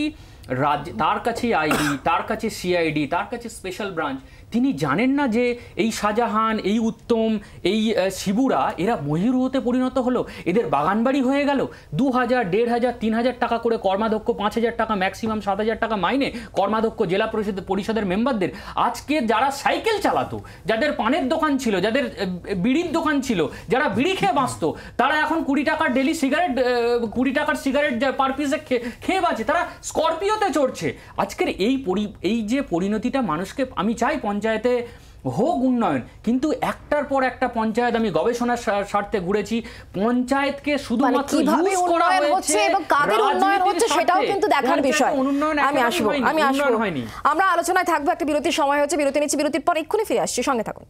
রাজ্য, তার কাছে আইডি, তার কাছে সিআইডি, তার কাছে স্পেশাল ব্রাঞ্চ, তিনি জানেন না যে এই শাহজাহান, এই উত্তম, এই শিবুরা এরা মহিরুহতে পরিণত হলো, এদের বাগানবাড়ি হয়ে গেল। 2000, 1500, 3000 টাকা করে কর্মাধ্যক্ষ, 5000 টাকা ম্যাক্সিমাম, 7000 টাকা মাইনে কর্মাধ্যক্ষ, জেলা পরিষদের মেম্বারদের। আজকে যারা সাইকেল চালাতো, যাদের পানের দোকান ছিল, যাদের বিড়ির দোকান ছিল, যারা বিড়ি খেয়ে বাঁচত, তারা এখন 20 টাকার ডেলি সিগারেট, 20 টাকার সিগারেট পার পিসে খেয়ে বাঁচে, তারা স্করপিওতে চড়ছে। আজকের এই যে পরিণতিটা মানুষকে, আমি চাই পঞ্চায়েতে হোক উন্নয়ন, কিন্তু একটার পর একটা পঞ্চায়েত, আমি গবেষণার স্বার্থে ঘুরেছি, পঞ্চায়েতকে শুধুমাত্র ইউজ করা হচ্ছে এবং কাদের উন্নয়ন হচ্ছে সেটাও কিন্তু দেখার বিষয়। আমি আসবো আমরা আলোচনায় থাকবো, একটা বিরতির সময় হচ্ছে, বিরতি নিচ্ছি, বিরতির পর এক্ষুনি ফিরে আসছি, সঙ্গে থাকুন।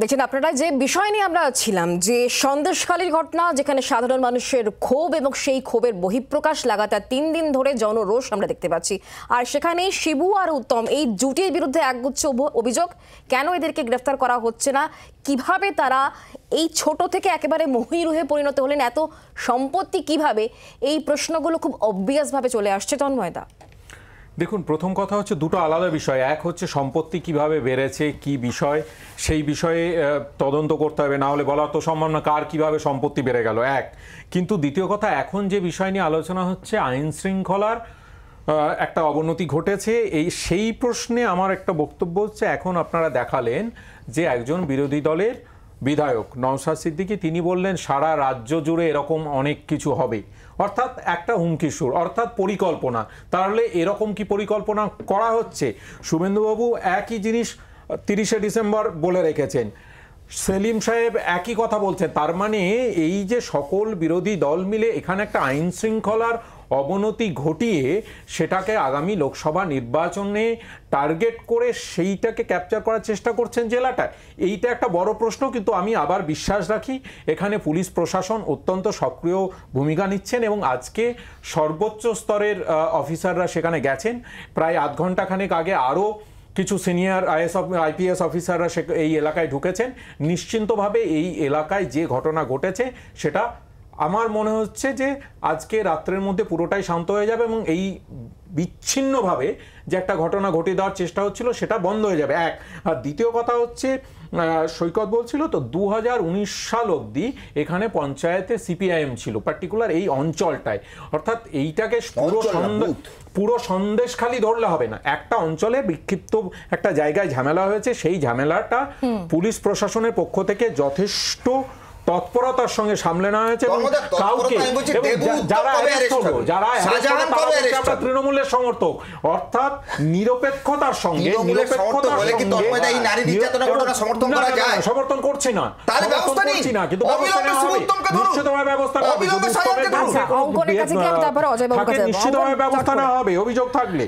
দেখছেন আপনারা যে বিষয় নিয়ে আমরা ছিলাম, যে সন্দেশখালীর ঘটনা, যেখানে সাধারণ মানুষের ক্ষোভ এবং সেই ক্ষোভের বহিঃপ্রকাশ লাগাতার 3 দিন ধরে জনরোষ আমরা দেখতে পাচ্ছি। আর সেখানে শিবু আর উত্তম এই জুটির বিরুদ্ধে একগুচ্ছ অভিযোগ, কেন এদেরকে গ্রেফতার করা হচ্ছে না, কিভাবে তারা এই ছোট থেকে একেবারে মহিরুহে পরিণত হলেন, এত সম্পত্তি কিভাবে, এই প্রশ্নগুলো খুব অবভিয়াসভাবে চলে আসছে। তন্ময়দা, দেখুন, প্রথম কথা হচ্ছে দুটো আলাদা বিষয়। এক হচ্ছে সম্পত্তি কিভাবে বেড়েছে, কি বিষয়, সেই বিষয়ে তদন্ত করতে হবে, না হলে বলা তো সম্ভব না কার কিভাবে সম্পত্তি বেড়ে গেল, এক। কিন্তু দ্বিতীয় কথা, এখন যে বিষয় নিয়ে আলোচনা হচ্ছে, আইন শৃঙ্খলার একটা অবনতি ঘটেছে, সেই প্রশ্নে আমার একটা বক্তব্য হচ্ছে, এখন আপনারা দেখালেন যে একজন বিরোধী দলের বিধায়ক নওশাদ সিদ্দিকী তিনি বললেন সারা রাজ্য জুড়ে এরকম অনেক কিছু হবে, অর্থাৎ একটা হুমকি সুর, অর্থাৎ পরিকল্পনা। তাহলে এরকম কি পরিকল্পনা করা হচ্ছে? শুভেন্দুবাবু একই জিনিস 30শে ডিসেম্বর বলে রেখেছেন, সেলিম সাহেব একই কথা বলছেন। তার মানে এই যে সকল বিরোধী দল মিলে এখানে একটা আইন শৃঙ্খলার অবনতি ঘটিয়ে সেটাকে আগামী লোকসভা নির্বাচনে টার্গেট করে সেইটাকে ক্যাপচার করার চেষ্টা করছেন জেলাটায়। এইটা একটা বড় প্রশ্ন, কিন্তু আমি আবার বিশ্বাস রাখি এখানে পুলিশ প্রশাসন অত্যন্ত সক্রিয় ভূমিকা নিচ্ছেন, এবং আজকে সর্বোচ্চ স্তরের অফিসাররা সেখানে গেছেন। প্রায় আধ ঘন্টাখানেক আগে আরও কিছু সিনিয়র আইপিএস অফিসাররা এই এলাকায় ঢুকেছেন। নিশ্চিন্তভাবে এই এলাকায় যে ঘটনা ঘটেছে সেটা আমার মনে হচ্ছে যে আজকে রাত্রের মধ্যে পুরোটাই শান্ত হয়ে যাবে এবং এই বিচ্ছিন্নভাবে যে একটা ঘটনা ঘটিয়ে দেওয়ার চেষ্টা হচ্ছিল সেটা বন্ধ হয়ে যাবে, এক। আর দ্বিতীয় কথা হচ্ছে, সৈকত বলছিল তো 2019 সাল অবধি এখানে পঞ্চায়েতে সিপিআইএম ছিল, পার্টিকুলার এই অঞ্চলটায়। অর্থাৎ এইটাকে পুরো সন্দেশখালি ধরলে হবে না, একটা অঞ্চলে বিক্ষিপ্ত একটা জায়গায় ঝামেলা হয়েছে, সেই ঝামেলাটা পুলিশ প্রশাসনের পক্ষ থেকে যথেষ্ট তৎপরতার সঙ্গে সামলে নেওয়া হয়েছে। কাউকে যারা আমরা তৃণমূলের সমর্থক, অর্থাৎ নিরপেক্ষতার সঙ্গে সমর্থন করছি না, কিন্তু নিশ্চিতভাবে ব্যবস্থা নিশ্চিতভাবে ব্যবস্থা নেওয়া হবে অভিযোগ থাকলে।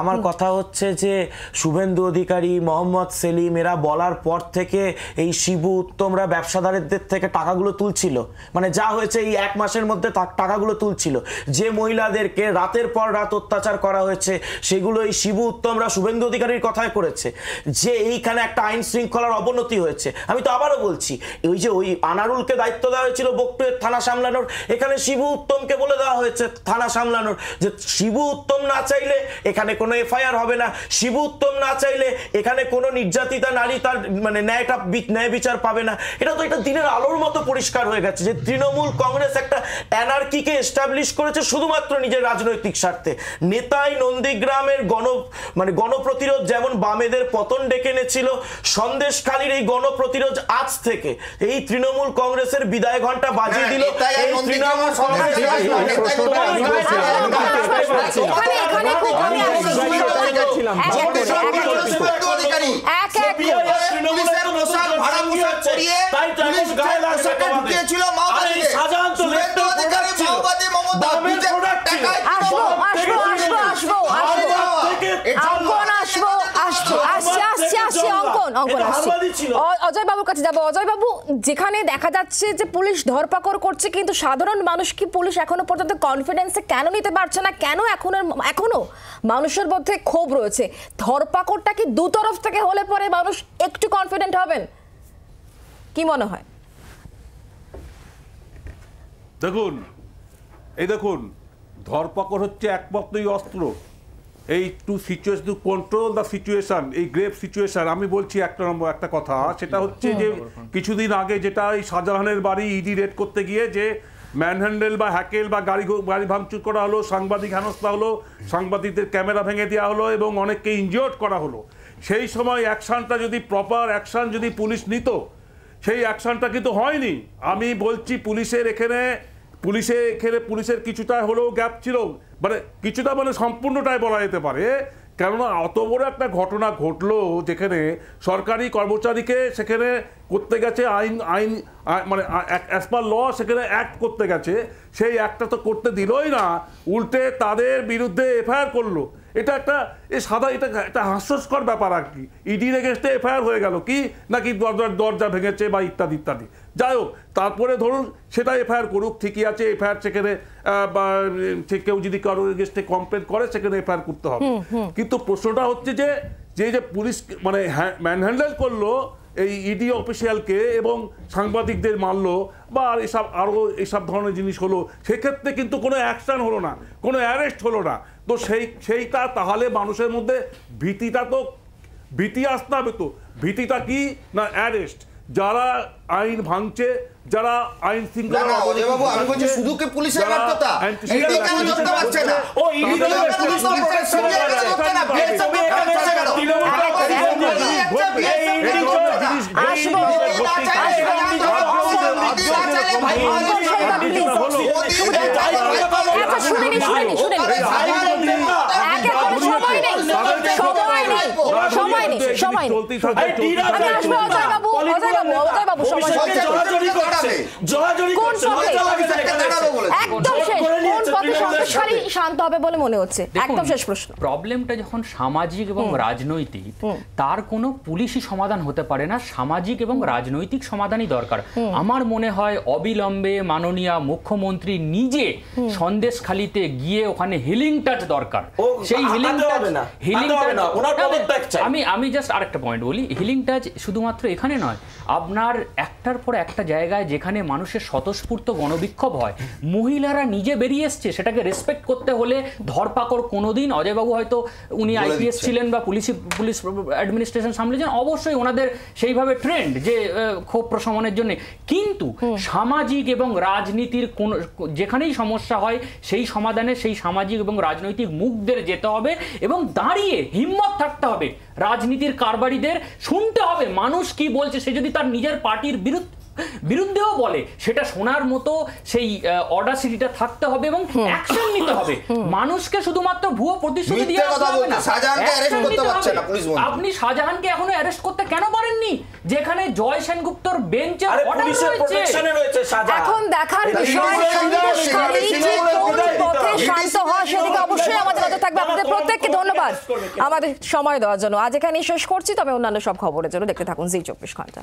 আমার কথা হচ্ছে যে শুভেন্দু অধিকারী, মোহাম্মদ সেলিম এরা বলার পর থেকে এই শিবু উত্তমরা ব্যবসাদারদের থেকে টাকাগুলো তুলছিল, মানে যা হয়েছে এই 1 মাসের মধ্যে টাকাগুলো তুলছিল। যে মহিলাদেরকে রাতের পর রাত অত্যাচার করা হয়েছে সেগুলো এই শিবু উত্তমরা শুভেন্দু অধিকারীর কথায় করেছে। যে এইখানে একটা আইন শৃঙ্খলার অবনতি হয়েছে, আমি তো আবারও বলছি, ওই যে ওই আনারুলকে দায়িত্ব দেওয়া হয়েছিল বকটুয়ের থানা সামলানোর, এখানে শিবু উত্তমকে বলে দেওয়া হয়েছে থানা সামলানোর, যে শিবু উত্তম না চাইলে এখানে কোনো এফআইআর হবে না, শিবু উত্তম না চাইলে এখানে কোনো নির্যাতিতা নারী তার মানে ন্যায় বিচার পাবে না। এটা তো এটা দিনের আলোর মতো পরিষ্কার হয়ে গেছে যে তৃণমূল কংগ্রেস একটা অ্যানার্কিকে এস্টাবলিশ করেছে শুধুমাত্র নিজের রাজনৈতিক স্বার্থে। নেতাই নন্দীগ্রামের গণপ্রতিরোধ যেমন বামেদের পতন ডেকে এনেছিল, সন্দেশখালীর এই গণপ্রতিরোধ আজ থেকে এই তৃণমূল কংগ্রেসের বিদায় ঘন্টা বাজিয়ে দিল। এই তৃণমূল অজয় বাবুর কাছে যাবো। অজয় বাবু, যেখানে দেখা যাচ্ছে যে পুলিশ ধরপাকড় করছে, কিন্তু সাধারণ মানুষ কি পুলিশ এখনো পর্যন্ত কনফিডেন্সে কেন নিতে পারছে না? কেন এখনো মানুষের মধ্যে ক্ষোভ রয়েছে? ধরপাকড়টা কি দু তরফ থেকে হলে পরে মানুষ একটু কনফিডেন্ট হবেন, কি মনে হয়? দেখুন ধরপাকড় হচ্ছে একমাত্রই অস্ত্র এই to situation, to control the situation, এই গ্রেভ সিচুয়েশন। আমি বলছি একটা কথা, সেটা হচ্ছে যে কিছুদিন আগে যেটা এই শাহজাহানের বাড়ি ইডি রেড করতে গিয়ে যে ম্যানহ্যান্ডেল বা হ্যাকেল বা গাড়ি ভাঙচুর করা হলো, সাংবাদিক হেনস্থা হলো, সাংবাদিকদের ক্যামেরা ভেঙে দেওয়া হলো এবং অনেককে ইনজিওর্ড করা হলো, সেই সময় অ্যাকশনটা যদি প্রপার অ্যাকশন যদি পুলিশ নিত, সেই অ্যাকশনটা কিন্তু হয়নি। আমি বলছি পুলিশের কিছুটা হলেও গ্যাপ ছিল, কিছুটা সম্পূর্ণটাই বলা যেতে পারে। কেননা অত বড় একটা ঘটনা ঘটলো যেখানে সরকারি কর্মচারীকে সেখানে করতে গেছে আইন অ্যাজ পার ল সেখানে অ্যাক্ট করতে গেছে, সেই অ্যাক্টটা তো করতে দিলই না, উল্টে তাদের বিরুদ্ধে এফআইআর করলো। এটা একটা হাস্যস্কর ব্যাপার আর কি। ইডির এগেন্স্টে এফআইআর হয়ে গেল কি নাকি দরজা ভেঙেছে বা ইত্যাদি ইত্যাদি, যাই হোক, তারপরে ধরুন সেটা এফআইআর করুক, ঠিকই আছে, এফআইআর সেখানে বা কেউ যদি কারোর এগেন্স্টে কমপ্লেন করে সেখানে এফআইআর করতে হবে। কিন্তু প্রশ্নটা হচ্ছে যে পুলিশ ম্যানহ্যান্ডেল করলো এই ইডি অফিসিয়ালকে এবং সাংবাদিকদের মারলো বা এইসব ধরনের জিনিস হলো, সেক্ষেত্রে কিন্তু কোনো অ্যাকশন হলো না, কোনো অ্যারেস্ট হলো না। তো সেইটা তাহলে মানুষের মধ্যে ভীতি আসতে হবে। তো ভীতিটা কি না অ্যারেস্ট, যারা আইন ভাঙছে, যারা আইন শৃঙ্খলা শান্ত হবে বলে মনে হচ্ছে? একদম শেষ প্রশ্ন। প্রবলেমটা যখন সামাজিক এবং রাজনৈতিক, তার কোনো পুলিশি সমাধান হতে পারে না, সামাজিক এবং রাজনৈতিক সমাধানই দরকার। আমার মনে হয় অবিলম্বে মাননীয় মুখ্যমন্ত্রী নিজে সন্দেশখালীতে গিয়ে ওখানে হিলিং টাচ দরকার। সেই হিলিং টাচ আমি জাস্ট আরেকটা পয়েন্ট বলি, হিলিং টাচ শুধুমাত্র এখানে নয়, নয়, আপনার একটার পর একটা জায়গায় যেখানে মানুষের স্বতঃস্ফূর্ত গণবিক্ষোভ হয়, মহিলারা নিজে বেরিয়ে এসছে, সেটাকে রেসপেক্ট করতে হলে ধরপাকড় কোনোদিন, অজয়বাবু হয়তো উনি আইপিএস ছিলেন বা পুলিশ অ্যাডমিনিস্ট্রেশন সামলেছেন, অবশ্যই ওনাদের সেইভাবে ট্রেন্ড যে ক্ষোভ প্রশমনের জন্য, কিন্তু সামাজিক এবং রাজনীতির কোন যেখানেই সমস্যা হয় সেই সমাধানে সেই সামাজিক এবং রাজনৈতিক মুখদের যেতে হবে এবং দাঁড়িয়ে হিম্মত থাকতে হবে। রাজনীতির কারবারিদের শুনতে হবে মানুষ কি বলছে, সে যদি তার নিজের পার্টির বিরুদ্ধেও বলে সেটা শোনার মতো সেই অডাসিটিটা থাকতে হবে এবং অ্যাকশন নিতে হবে। মানুষকে শুধুমাত্র ভুয়ো প্রতিশ্রুতি দিয়ে হবে না। আপনি শাহজাহানকে এখনো অ্যারেস্ট করতে কেন পারেননি, যেখানে জয় সেনগুপ্তর বেঞ্চে অর্ডার রয়েছে? এখন দেখার বিষয় সন্দেশখালী যে কোন পথে শান্ত হয় সেদিকে অবশ্যই আমাদের নজর থাকবে। আপনাদের প্রত্যেককে ধন্যবাদ আমাদের সময় দেওয়ার জন্য। আজ এখানেই শেষ করছি, তবে অন্যান্য সব খবরের জন্য দেখতে থাকুন জি 24 ঘন্টা।